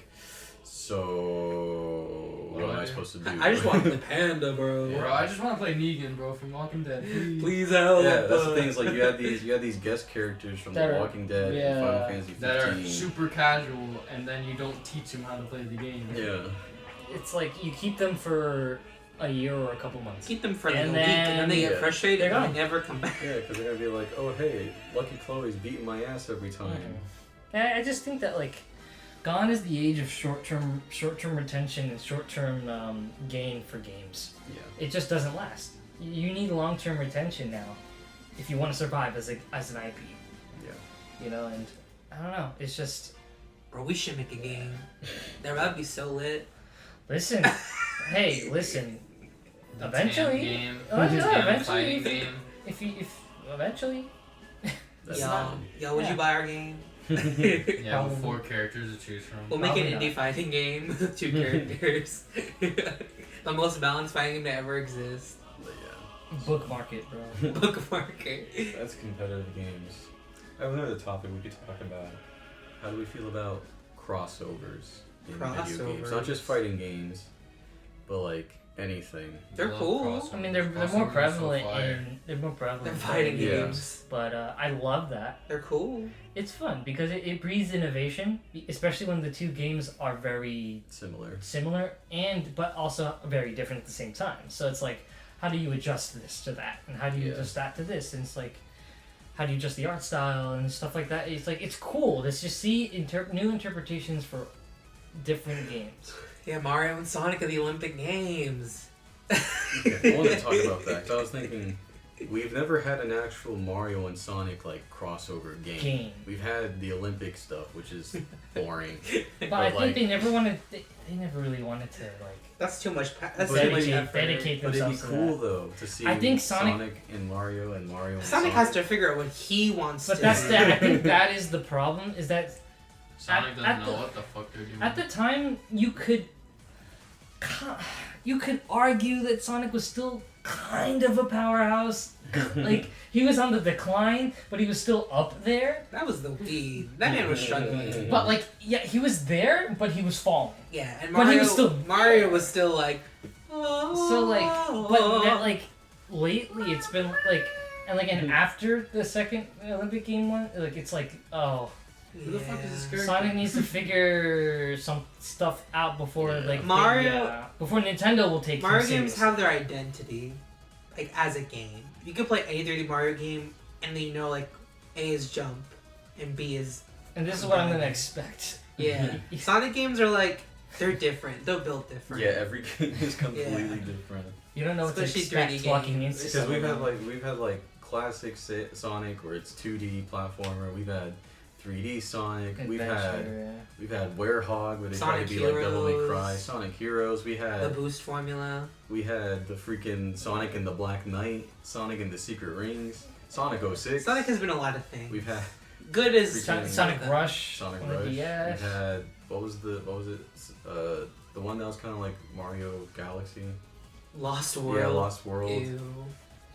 so what am I supposed to do? I just want to play Panda, bro. Yeah. Bro, I just want to play Negan, bro, from Walking Dead. Please. Please help. Yeah, that's the thing. Is you had these guest characters from That The are- Walking Dead yeah, and Final Fantasy 15. That are super casual, and then you don't teach them how to play the game. Yeah. It's like you keep them for a year or a couple months. Keep them for like And a week, and then they then- get frustrated They're and gone. they never come back. Yeah, because they're gonna be like, oh hey, Lucky Chloe's beating my ass every time. And I just think that gone is the age of short-term retention and short-term gain for games. Yeah. It just doesn't last. You need long-term retention now if you want to survive as an IP. Yeah. And I don't know. It's just Bro, we should make a game. That'd be so lit. listen. Hey, listen. The Eventually- Tam game, eventually- Tam eventually- fighting game. If eventually. That's Yo, would yeah. you buy our game? Yeah, with Um, 4 characters to choose from. We'll make an Probably indie fighting game with 2 characters. The most balanced fighting game to ever exist. But yeah. Bookmark it, bro. Bookmark it. That's competitive games. I have another topic we could talk about. How do we feel about crossovers in video games? Not just Crossovers. fighting games, but anything. They're Love cool. crossovers. I mean, they're more Crossovers are so prevalent fire. they're more prevalent. They're in fighting Yeah. games. But I love that. They're cool. It's fun because it breeds innovation, especially when the two games are very Similar. similar but also very different at the same time. So it's like, how do you adjust this to that, and how do you Yeah. adjust that to this? And it's like, how do you adjust the art style and stuff like that? It's cool. Let's just see new interpretations for different games. Yeah, Mario and Sonic are the Olympic Games. Okay, I want to talk about that. 'Cause I was thinking, we've never had an actual Mario and Sonic crossover game. We've had the Olympic stuff, which is boring. But I think they never wanted. They never really wanted to That's too much. That's But too much it'd be- effort. dedicate But it'd be themselves to cool that. though to see I think Sonic and Mario and Sonic Sonic has to figure out what he wants But to that's do. the. I think that is the problem. Is that Sonic at doesn't the- know what the fuck they're doing. at the time you could argue that Sonic was still kind of a powerhouse. He was on the decline, but he was still up there. That was the weed. That man was struggling. But he was there, but he was falling. Yeah, and But he Mario. was still Mario was still like. So but net, lately it's been and after the second Olympic game one, it's oh, Who the fuck is this character? Sonic needs to figure some stuff out before Yeah. Mario- before Nintendo will take Mario him games seriously. have their identity, as a game. You can play any 3D Mario game, and then A is jump, and B is And this is what I'm gonna expect. yeah. Sonic games are they're different. They're built different. Yeah, every game is completely Yeah. different. You don't know what to Especially expect 3D walking games. into Because something. we've had classic Sonic where it's 2D platformer. We've had 3D Sonic. We've had Werehog where they try to Sonic be like Devil May Heroes. Cry. Sonic Heroes. We The had boost formula. the freaking Sonic and the Black Knight. Sonic and the Secret Rings. Sonic 06. Sonic has been a lot of things. We've had Good as Freaking Sonic Rush Sonic on the Rush. DS. We've had what was it? The one that was kind of like Mario Galaxy. Lost World. Yeah, Lost World. Ew.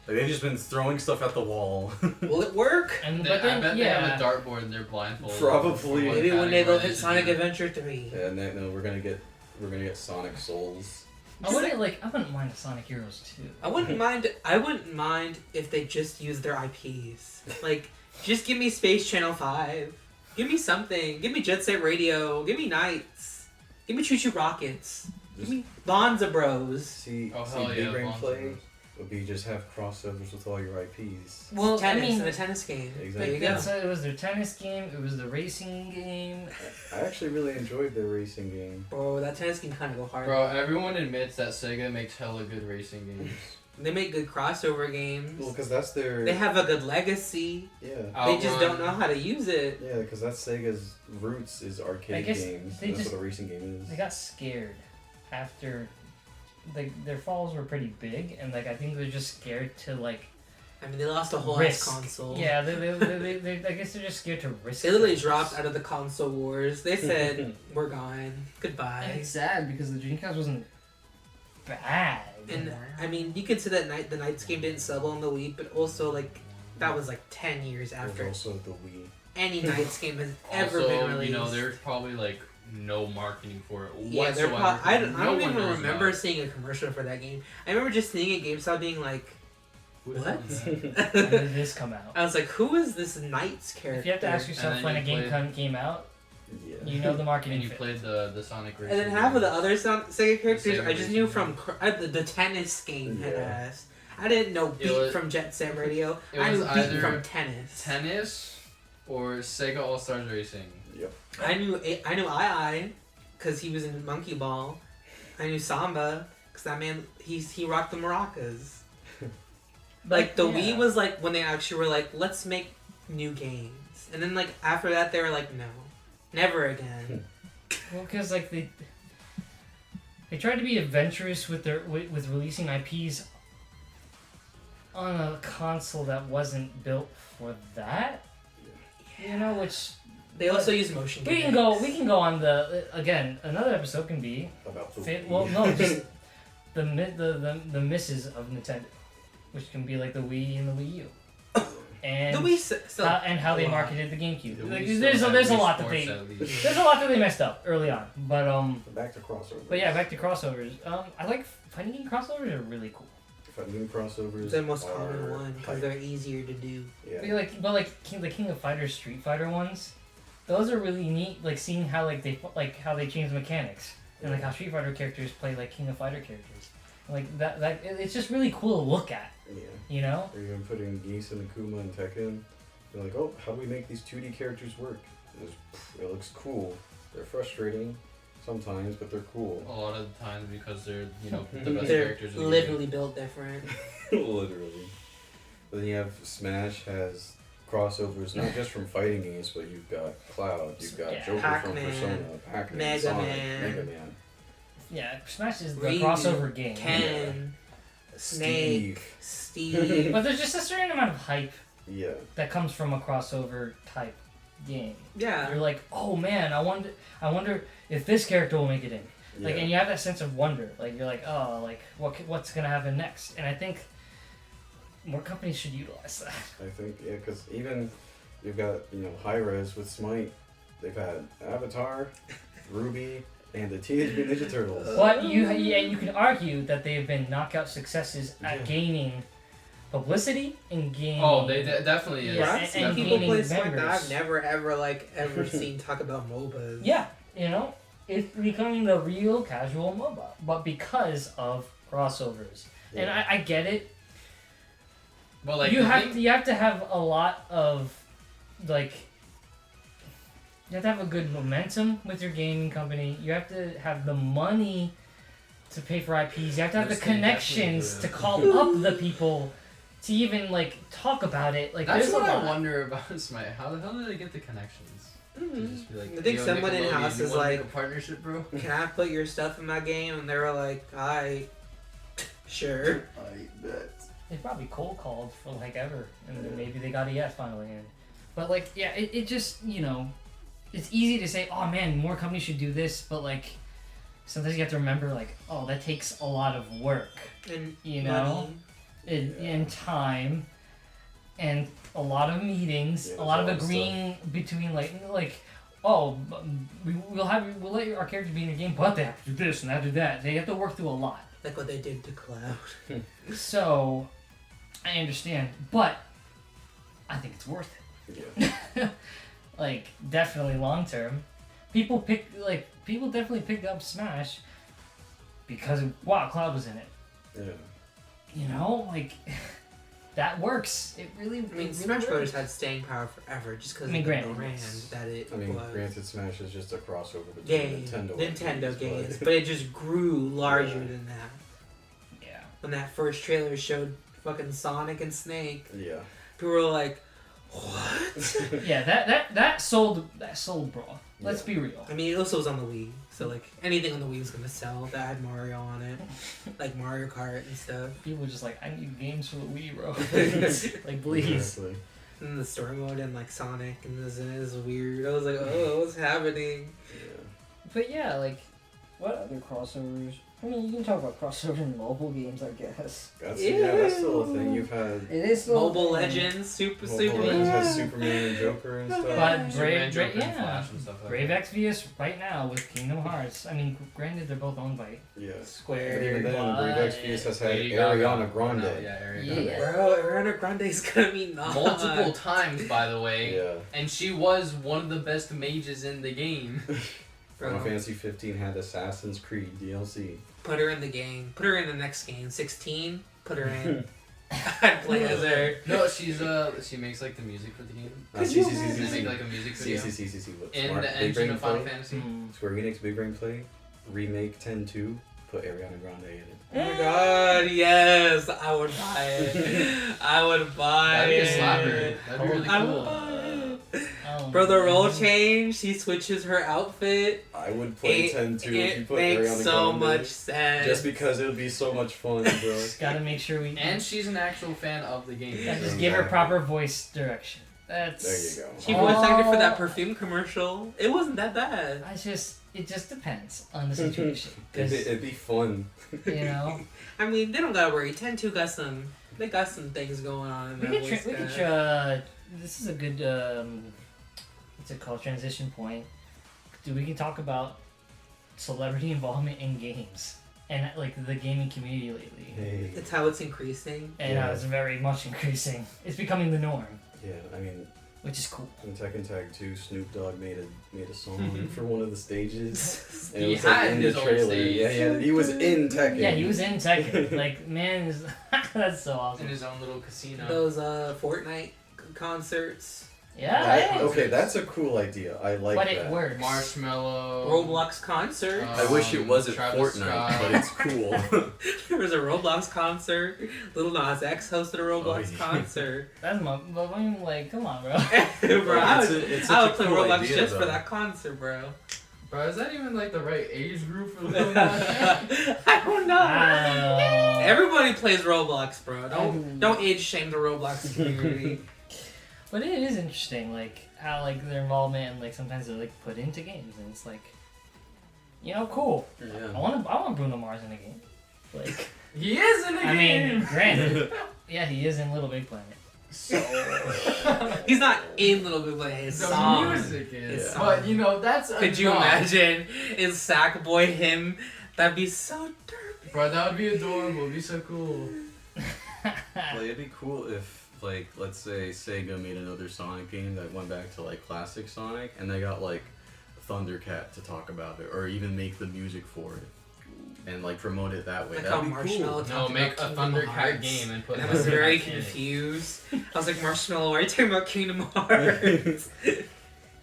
Like, they've just been throwing stuff at the wall. Will it work? And They, but then I bet yeah, they have a dartboard and they're blindfolded. Probably. Maybe one day they'll hit Categorized Sonic to do- Adventure 3. Yeah, no, we're gonna get Sonic Souls. I wouldn't mind a Sonic Heroes 2. I wouldn't mind if they just used their IPs. Like, just give me Space Channel 5. Give me something. Give me Jet Set Radio. Give me Knights. Give me Choo Choo Rockets. Give me Bonza Bros. See, Oh, hell Big yeah, Brain Bonds Play Bros. would be just have crossovers with all your IPs. Well, tennis I mean, and a tennis game. Exactly. There you go. that's, it was their tennis game. It was the racing game. I actually really enjoyed their racing game. Bro, that tennis game kind of go hard. Bro, everyone admits that Sega makes hella good racing games. They make good crossover games. Well, because that's their. They have a good legacy. Yeah. They just Outrun. don't know how to use it. Yeah, because that's Sega's roots is I arcade guess games. they And that's just- what a racing game is. They got scared after their falls were pretty big, and like I think they're just scared to like I mean, they lost a whole risk. ass console. Yeah, they I guess they're just scared to risk. They literally things. dropped out of the console wars. They said, "We're gone. And Goodbye." it's sad because the Dreamcast wasn't bad. And I mean, you could say that the Knights game didn't sell well on the Wii, but also like that was like 10 years There's after also the Wii. any Knights game has ever Also, been released. you know, there's probably like no marketing for it yeah, they're whatsoever. I don't No one even knows remember about it. seeing a commercial for that game. I remember just seeing at GameStop being like, Who the what? hell is that? When did this come out? I was like, who is this Knights character? If you have to ask yourself then when you a game played- came out, Yeah. you know the And marketing. you fit. played the Sonic Racing And then half of the games. other Sega characters, Sega I just knew Racing from the tennis game head Yeah. ass. I didn't know It Beat was- from Jet Set Radio. it I was knew Beat either from tennis. Tennis or Sega All Stars Racing. Yep. I knew I because he was in Monkey Ball. I knew Samba because that man he rocked the maracas. Like the Wii was like when they actually were like, let's make new games, and then like after that they were like, no, never again. Well, because like they tried to be adventurous with with releasing IPs on a console that wasn't built for that. You know, which They also use motion. we can go on the again. Another episode can be About the fit. Wii. Well, no, just the misses of Nintendo, which can be like the Wii and the Wii U, and The Wii still and how they a lot. marketed the GameCube. The Like, Wii still there's had a Wii lot that Sports they at least. there's a lot that they messed up early on, but Back to crossovers. But yeah, back to crossovers. I like fighting game crossovers are really cool. Fighting crossovers. the most are common one because hype. they're easier to do. Yeah. The King of Fighters, Street Fighter ones, those are really neat. Like seeing how how they change mechanics and like how Street Fighter characters play like King of Fighter characters. Like it's just really cool to look at. Yeah. You know? Or even putting Geese and Akuma and Tekken. You're like, oh, how do we make these 2D characters work? It looks cool. They're frustrating sometimes, but they're cool. A lot of the times because they're the best They're characters in the game. literally built different. Literally. But then you have Smash has crossovers not just from fighting games, but you've got Cloud, you've got Yeah. Joker Pac-Man, from Persona, Pac-Man, Mega Sonic, Man. Mega Man, Yeah, Smash is the Ryu, crossover game. Ken, Snake, Steve. Steve. But there's just a certain amount of hype Yeah. that comes from a crossover type game. Yeah. You're like, oh man, I wonder if this character will make it in. Like, Yeah. and you have that sense of wonder. Like, you're like, oh, like, what's gonna happen next? And I think more companies should utilize that. I think, yeah, because even you've got, Hi-Res with Smite. They've had Avatar, Ruby, and the Teenage Mutant Ninja Turtles. But you can argue that they have been knockout successes at Yeah. gaining publicity and gaining. Oh, they definitely is. Yeah, I've seen and people gaining play Smite that members. I've never ever seen talk about MOBAs. Yeah, it's becoming the real casual MOBA, but because of crossovers. And Yeah. I get it. But like you the have thing- to have a lot of like you have to have a good momentum with your gaming company. You have to have the money to pay for IPs. You have to have Yes, the they connections to definitely call up the people to even like talk about it. Like That's there's what a I lot. wonder about Smite. How the hell do they get the connections? To Mhm. just be like, I think "Yo, someone Nickelodeon, in-house you is wanna like- make a partnership, bro. Can I put your stuff in my game? And they were like, "I, sure." I bet. They probably cold called for like ever, and then maybe they got a yes finally in. But like, yeah, it just it's easy to say, oh man, more companies should do this, but like, sometimes you have to remember like, oh, that takes a lot of work, And you know, money. in time, and a lot of meetings, Yeah, a lot of there's a lot of agreeing between like. Oh, we'll let our character be in the game, but they have to do this and they have to do that. They have to work through a lot. Like what they did to Cloud. So, I understand, but I think it's worth it. Yeah. Like, definitely long term. People definitely picked up Smash because wow, Cloud was in it. Yeah. You know, like that works. It really. I mean, it really Smash Bros. works. had staying power forever just because I mean, of the granted, brand it's- that it I mean, was. granted, Smash is just a crossover between Game, Nintendo games, but it just grew larger Yeah. than that. Yeah. When that first trailer showed fucking Sonic and Snake, Yeah. people were like, "What?" Yeah. That sold Brawl. Let's be real. I mean, it also was on the Wii, so like anything on the Wii was gonna sell that had Mario on it, like Mario Kart and stuff. People were just like, I need games for the Wii, bro. Like, please. Exactly. And the story mode and like Sonic and this is weird. I was like, "Oh, what's happening?" Yeah. But yeah, like, what other crossovers? I mean, you can talk about crossover in mobile games, I guess. That's that's still a thing. You've had It is still Mobile a thing. Legends, Super Mobile Super. Legends Yeah. has Superman and Joker and stuff. But Superman, Joker, and yeah. Flash and stuff like Brave that. Exvius right now with Kingdom Hearts. I mean, granted, they're both owned by Yeah. Square. But even then, Brave but- Exvius has had Lady Gaga. Ariana Grande. No, yeah, Ariana Yeah. Grande. Bro, Ariana Grande's gonna be not Multiple times, by the way. Yeah. And she was one of the best mages in the game. Final Fantasy 15 had Assassin's Creed DLC. Put her in the game. Put her in the next game. 16. Put her in. I'd play as her. No, she makes like the music for the game. Could See, you see, see, She see, make see. like a music See, video see, see, see, look. in Smart. the Big engine Brain of Final Play. Fantasy. Hmm. Square Enix Big Brain Play. Remake 10-2. Put Ariana Grande in it. Oh my god, yes! I would buy it. I would buy That'd be a it. slapper. That'd be really I would cool. buy it. Oh, Bro, the role man. change, she switches her outfit. I would play It, 10-2 if you it put makes Ariana so Grande. much sense. Just because it would be so much fun, bro. Just gotta make sure we. And she's an actual fan of the game. Yeah, just give her proper voice direction. That's. There you go. She voice acted for that Oh. perfume commercial. It wasn't that bad. It just depends on the situation. 'Cause, It'd be fun. you know, I mean, they don't gotta worry. 10-2 they got some things going on in we that could voice we could guy. this is a good what's it called, transition point. We can talk about celebrity involvement in games and like the gaming community lately. Hey. It's how it's increasing. And Yeah. it's very much increasing. It's becoming the norm, Yeah, I mean, which is cool. in Tekken Tag 2, Snoop Dogg made a song for one of the stages. And it He was like had in the his own trailer. stage. Yeah, he was in Tekken. Yeah, he was in Tekken. Like, man, that's so In awesome. his own little casino. Those Fortnite concerts. Yeah, yeah. Okay, that's a cool idea. I like But that. it works. Marshmallow. Roblox concert. I wish it wasn't Travis Fortnite, Scott. but it's cool. There was a Roblox concert. Lil Nas X hosted a Roblox yeah. concert. That's my. But I'm like, come on, bro. Bro, I It's would, it's I such would a play cool Roblox idea, just for though. that concert, bro. Bro, is that even like the right age group for I Lil Nas? don't know. I don't know. Everybody plays Roblox, bro. Mm. Don't age shame the Roblox community. But it is interesting, like how like their involvement and like sometimes they're like put into games, and it's like, you know, cool. I Yeah. want Bruno Mars in a game. Like, He is in the I game! mean, granted, yeah, he is in Little Big Planet. So He's not in Little Big Planet. His The song. music is. His But, song. you know, that's Could you enough. imagine? Is Sackboy him? That'd be so derpy. Bro, that would be adorable. It'd be so cool. Like, it'd be cool if, like, let's say Sega made another Sonic game that went back to, like, classic Sonic, and they got, like, Thundercat to talk about it, or even make the music for it, and, like, promote it that way. Like how That'd be Marshmallow cool. No, talked make about a Kingdom Thundercat Hearts. game and put And I was very Thundercat in it. confused. I was like, Marshmallow, why are you talking about Kingdom Hearts?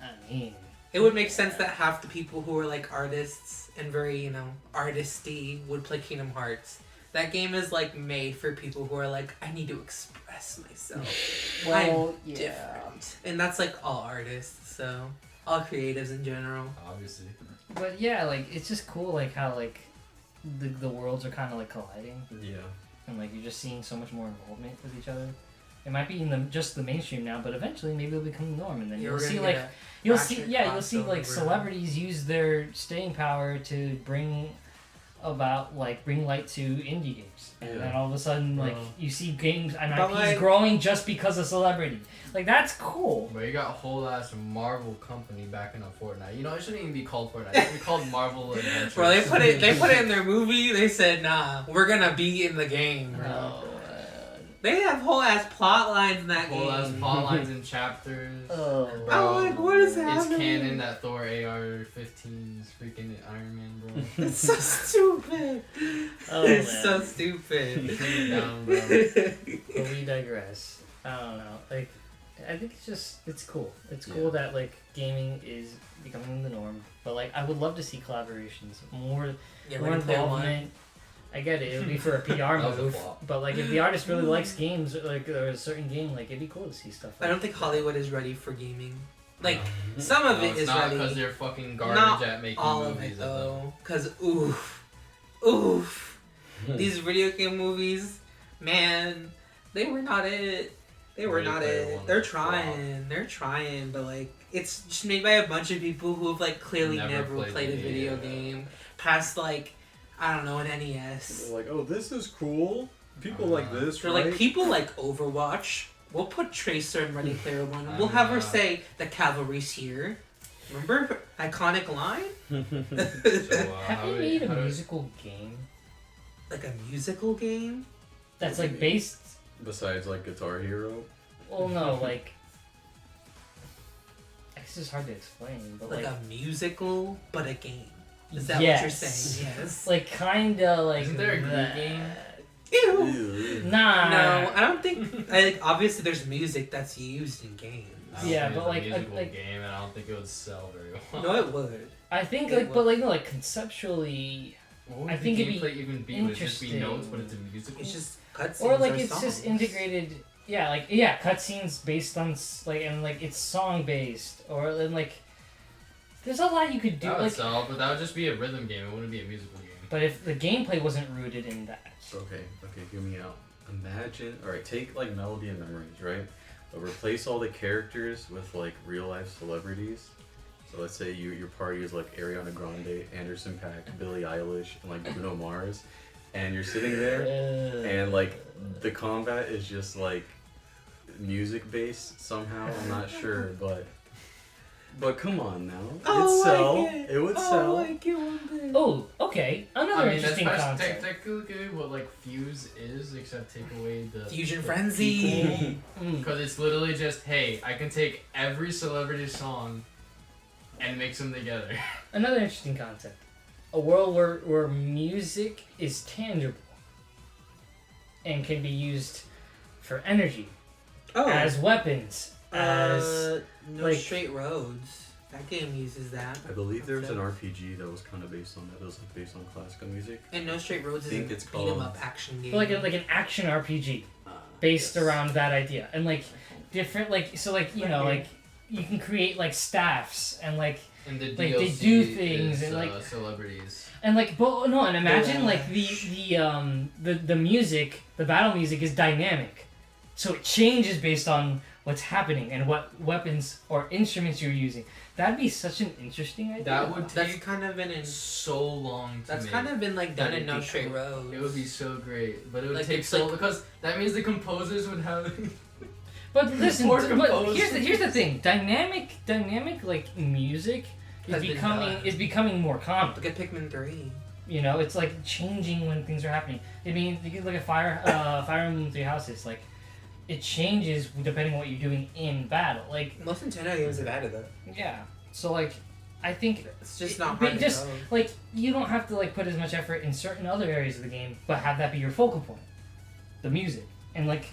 I mean, It would make sense that half the people who are like artists and very, you know, artisty would play Kingdom Hearts. That game is like made for people who are like, I need to express myself. well, I'm different. And that's like all artists, so all creatives in general. Obviously. But yeah, like it's just cool, like how like the worlds are kind of like colliding, Yeah. and like you're just seeing so much more involvement with each other. It might be in just the mainstream now, but eventually maybe it'll become the norm, and then You're you'll gonna see get like a you'll ratchet see you'll see like crossover. celebrities use their staying power to bring light to indie games, and then all of a sudden like Bro. you see games and But, IPs like- growing just because of celebrity. Like that's cool. But you got a whole ass Marvel company backing up Fortnite. You know, it shouldn't even be called Fortnite. It should be called Marvel Adventures. Bro, they put it in their movie. They said, "Nah, we're gonna be in the game, bro." Oh, They have whole ass plot lines in that Whole ass game. plot lines and chapters. oh. I'm like, what is It's happening? canon that Thor AR-15 is freaking Iron Man, bro. It's so stupid. Oh, It's man. so stupid. Down, bro. But we digress. I don't know. Like, I think it's cool. It's cool that like gaming is becoming the norm. But like, I would love to see collaborations, more Yeah, more Ready Player One. involvement. I get it. It would be for a PR That was a move. flop. But like, if the artist really likes games, like or a certain game, like it'd be cool to see stuff. I Like don't think that. Hollywood is ready for gaming. Like, No. some of No, it it's is not ready. because they're fucking garbage Not at making all of movies it of them. though, cause oof, these video game movies, man, they were not it. They were Ready not Player it. One They're was flop. trying. They're trying, but like it's just made by a bunch of people who have like clearly Never never played played a the video game. game past like I don't know an NES. They're like, oh, this is cool. People like this, They're right? like people like Overwatch. We'll put Tracer in Ready Player One. We'll have her say the cavalry's here. Remember iconic line? So, Have how you do made how a do- musical game Like a musical game? that's like based? Besides, like, Guitar Hero. Well, no, like. It's just hard to explain, but Like like, a musical, but a game. Is that yes. what you're saying? Yes. like kinda like. Isn't there a Glee that. game? Ew. Ew. Nah. No, I don't think. Like obviously, there's music that's used in games. I don't Yeah, think but it's a like- musical like- game, and I don't think it would sell very well. No, it would. I think It like, would- but like no, like conceptually, What would I the think it'd be gameplay even be? Would it just be interesting. notes, but it's a musical? It's just cutscenes or like or it's songs. just integrated. Yeah, cutscenes based on like and like it's song based or then like. There's a lot you could do that would like, sell, but that would just be a rhythm game. It wouldn't be a musical game. but if the gameplay wasn't rooted in that. Okay, hear me out. Imagine, alright, take like Melody and Memories, right? But replace all the characters with like real life celebrities. So let's say your party is like Ariana Grande, Anderson .Paak, Billie Eilish, and like Bruno Mars, and you're sitting there, and like the combat is just like music based somehow. I'm not sure, but come on now, it'd sell. It would sell. Like it one day. Oh, okay. Another I mean, that's interesting concept. technically what like Fuse is, except take away the Fusion the Frenzy. Because it's literally just, hey, I can take every celebrity song and mix them together. Another interesting concept. A world where music is tangible and can be used for energy, Oh, as weapons, as No like- Straight Roads. That game uses that. I believe there was an RPG that was kind of based on that. It was like based on classical music. And No Straight Roads is think a it's beat 'em called- up action game. like an action RPG based Yes. around that idea, and like different like so like you know like you can create like staffs and like And the Like, DLC they do things is, and, like- celebrities. and like but no and imagine like Gosh. the music the battle music is dynamic, so it changes based on what's happening and what weapons or instruments you're using. That'd be such an interesting idea. That would That's take kind of been in. so long to That's make. kind of been like done That'd in No be Straight cool. Roads. It would be so great, but it would Like, take it's so like- because that means the composers would have. But listen, More but composed. here's the thing. Dynamic like music Has been done. is becoming more common. Look at Pikmin 3. You know, it's like changing when things are happening. I mean, you can look at Fire Emblem Three Houses. Like, it changes depending on what you're doing in battle. Like, Most Nintendo games have added that. yeah. So like, I think It's just It- not but hard to just- go. like you don't have to like put as much effort in certain other areas of the game, but have that be your focal point, the music, and like,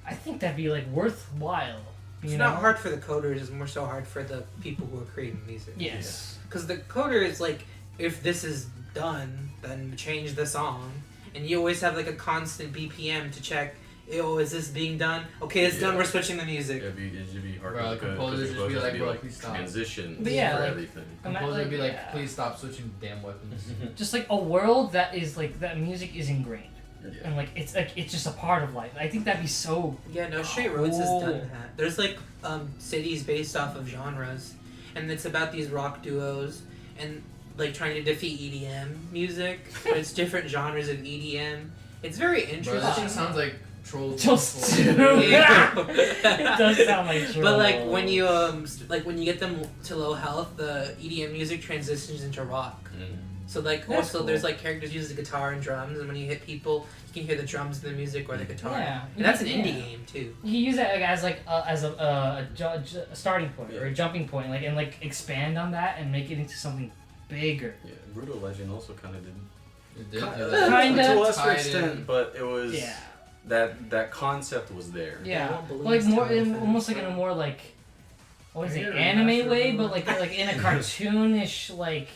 I think that'd be like worthwhile. It's You not know? hard for the coders. It's more so hard for the people who are creating music. Yes. Because the coder is like, if this is done, then change the song, and you always have like a constant BPM to check. Oh, is this being done? Okay, it's done. Yeah. We're switching the music. It'd be hard Bro, to the composers just be like, bro, please stop. transition But yeah, for like- everything. Composer would be like, yeah. please stop switching damn weapons. Just like a world that is like that music is ingrained. Yeah. and it's just a part of life. I think that'd be so. Yeah, No Straight Roads has Cool. done that. There's like cities based off of genres, and it's about these rock duos and like trying to defeat EDM music, but it's different genres of EDM. It's very Bro, that interesting. shit sounds like Trolls. Just Yeah. it does sound like true. But like when you when you get them to low health, the EDM music transitions into rock. Mm. So like That's also cool. there's like characters use the guitar and drums, and when you hit people, you can hear the drums in the music or the guitar. Yeah. And that's an Yeah. indie game too. You use it like, as a starting point or a jumping point, like and like expand on that and make it into something bigger. Yeah, Brutal Legend also kind of did. It did. Kinda. To a lesser Tied extent, in. but it was Yeah. that concept was there. Yeah. want balloons Like more, to go almost like in a more like, what is it, anime way, but like in a cartoonish like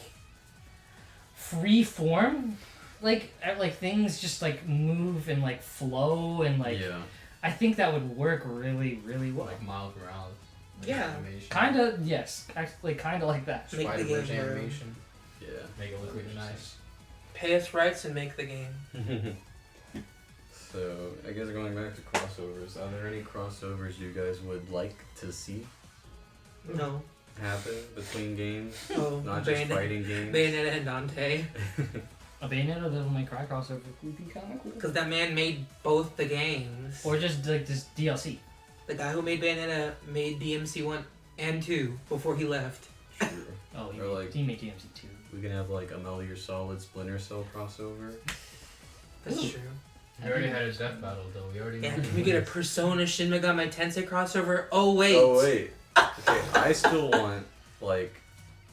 free form, like things just like move and like flow and like. Yeah. I think that would work really, really well. Like Miles Morales. Like Yeah. Animation. Kinda, yes, actually, kinda like that. Make the Spider-Verse game grow. animation. Yeah. Make it look really nice. Pay us rights and make the game. So I guess going back to crossovers, are there any crossovers you guys would like to see No. happen between games? Oh, Not just fighting games. Bayonetta and Dante. A Bayonetta Devil May Cry crossover would be kinda cool. Because that man made both the games. Or just like this DLC. The guy who made Bayonetta made DMC 1 and 2 before he left. True. Oh, Or like- he made DMC 2. We can have like a Metal Gear Solid Splinter Cell crossover. That's Ooh. true. We already had a death battle though. We already. Yeah, know can we get a Persona Shin Megami Tensei crossover? Oh, wait. Oh wait. Okay, I still want like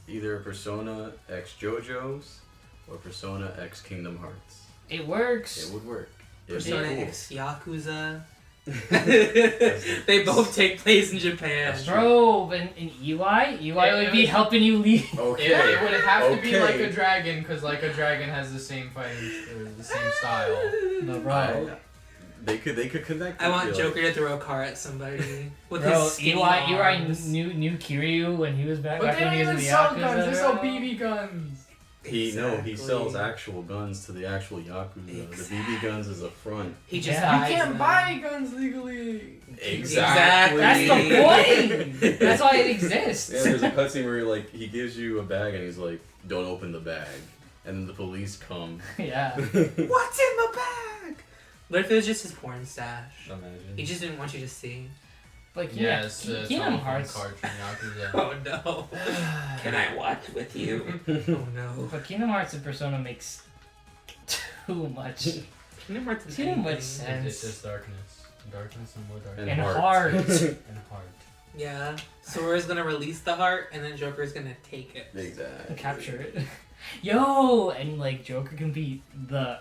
either Persona X JoJo's or Persona X Kingdom Hearts. It works. It would work. It'd Persona be cool. X Yakuza. They both take place in Japan. That's true. Bro, in EY would be helping you lead. Okay. It would have to be like Okay. a dragon, because like a dragon has the same fighting, the same style. But bro, I- They could connect. I want feel Joker to throw a car at somebody with bro, his skinny EY arms. knew Kiryu when he was back But they when don't he was in even the sell Yakuza. guns. They sell bro. BB guns. He Exactly. sells actual guns to the actual Yakuza. Exactly. The BB guns is a front. He just Yeah. You hides can't them. buy guns legally. Exactly. That's the point. That's why it exists. Yeah, there's a cutscene where like he gives you a bag and he's like, "Don't open the bag," and then the police come. Yeah. What's in the bag? What if it was just his porn stash? Imagine. He just didn't want you to see. Like Yeah, yeah, it's the Kingdom telephone Hearts. card from Yakuza. Oh no. Can I watch with you? Oh no. But Kingdom Hearts and Persona makes too much Kingdom Hearts is Too much anything. sense. It's just darkness. Darkness and more darkness. and heart. hard. And heart. Yeah. Sora's gonna release the heart and then Joker's gonna take it. Exactly. and capture it. Yo, and like Joker can be the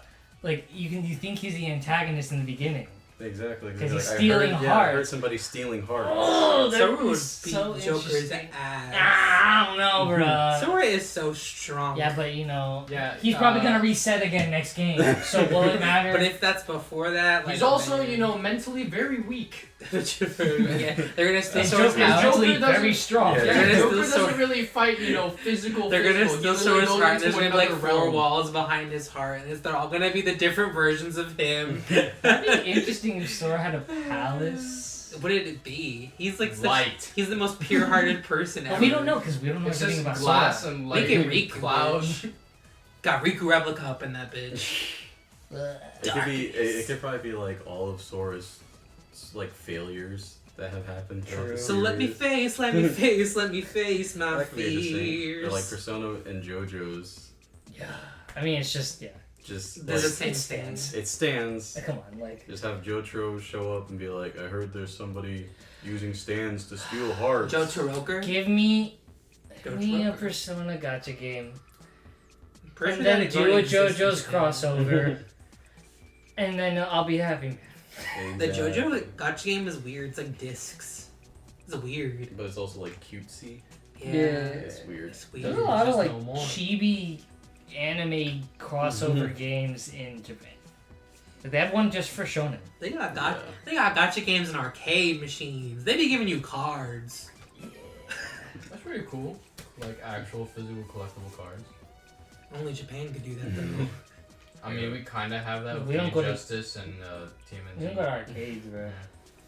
you think he's the antagonist in the beginning. Exactly. 'Cause he's I stealing heard, heart. I heard somebody stealing hearts. Oh, that Sora would would be beat so Joker's interesting. ass. Ah, I don't know, bro. Sora is so strong. Yeah, but you know, Yeah, he's probably gonna reset again next game. So will it matter? But if that's before that, like, He's also, then- you know, mentally very weak. yeah, they're gonna still and so Sora's Joker's Joker mentally doesn't- very strong. Yeah, Yeah, They're gonna Joker still doesn't really fight, you know, physical. They're gonna physical. steal He literally Sora's goes heart. into There's gonna be like another 4 realm. walls behind his heart, and they're all gonna be the different versions of him. That'd be interesting if Sora had a palace. What did it be? He's like such, Light. he's the most pure-hearted person ever. But we don't know because we don't know It's anything just about glass Sora. and Make like it Riku, cloud. bitch. Got Riku replica up in that bitch. It could be. It could probably be like all of Sora's like failures that have happened. throughout the So let me series. face, let me face, let me face my That could be interesting. fears. Or like Persona and JoJo's. Yeah. I mean, it's just Just They're the like, same it thing. stands. it stands. Come on, like Just have Jotaro show up and be like, "I heard there's somebody using stands to steal hearts." Joe Taroker? give me Joe a Taroker. Persona Gacha game, Pretty and sure then that do a already exists in JoJo's Japan. crossover, and then I'll be happy. The Exactly. JoJo Gacha game is weird. It's like discs. It's weird. But it's also like cutesy. Yeah. It's weird. It's weird. There's a lot of Just like no more. chibi anime crossover games in Japan. Like, they have one just for shonen. They got Yeah. they got gotcha games and arcade machines. They be giving you cards. That's pretty cool. Like actual physical collectible cards. Only Japan could do that though. I mean, we kind of have that with We don't go to- Justice and TMNT. We don't go to arcades, bro.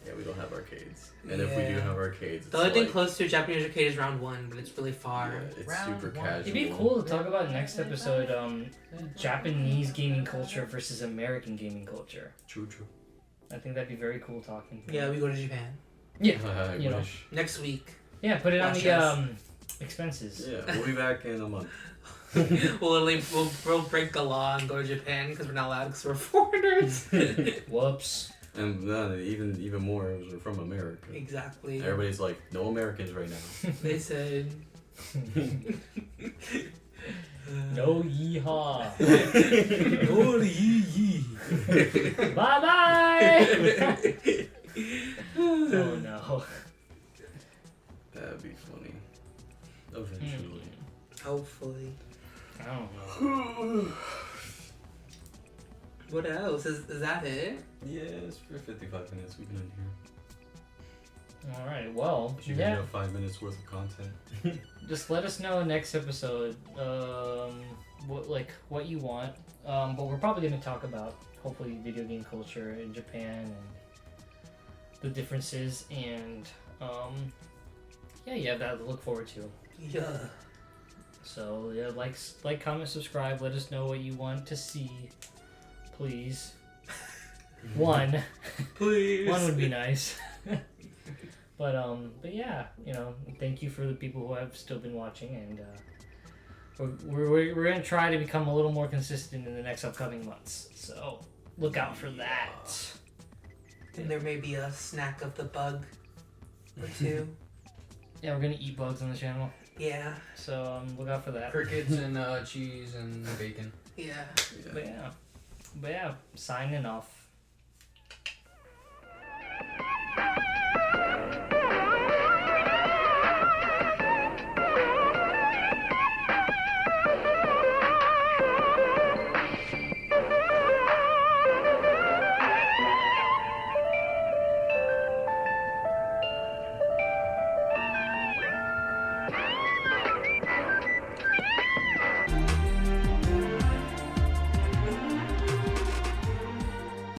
Yeah, we don't have arcades. And if we do Yeah. have arcades, The only it's thing like, close to a Japanese arcade is round 1, but it's really far. yeah, it's Round super one. casual. It'd be cool to talk about next episode, Japanese gaming culture versus American gaming culture. True. I think that'd be very cool talking. Yeah, we go to Japan Yeah. I You know. wish. next week. Yeah, put it on Watch the us. expenses. Yeah, we'll be back in a month. we'll break the law and go to Japan because we're not allowed because we're foreigners. Whoops. And then even more, is we're from America. Exactly. Everybody's like, no Americans right now. They said. No yeehaw. Oh, yee. Bye bye. Oh no. That'd be funny. Eventually. Hopefully. I don't know. What else? Is that it? Yeah, it's for 55 minutes. We've been in here. All right. Well, You yeah. have 5 minutes worth of content. Just let us know next episode. What you want. But we're probably gonna talk about hopefully video game culture in Japan and the differences and yeah, you have that to look forward to. Yeah. So yeah, like, comment, subscribe. Let us know what you want to see, please. One Please. would be nice. But yeah, thank you for the people who have still been watching, and we're gonna try to become a little more consistent in the next upcoming months. So look out for that. And there may be a snack of the bug or two. Yeah, we're gonna eat bugs on the channel. Yeah. So look out for that. Crickets and cheese and bacon. Yeah. But yeah, signing off.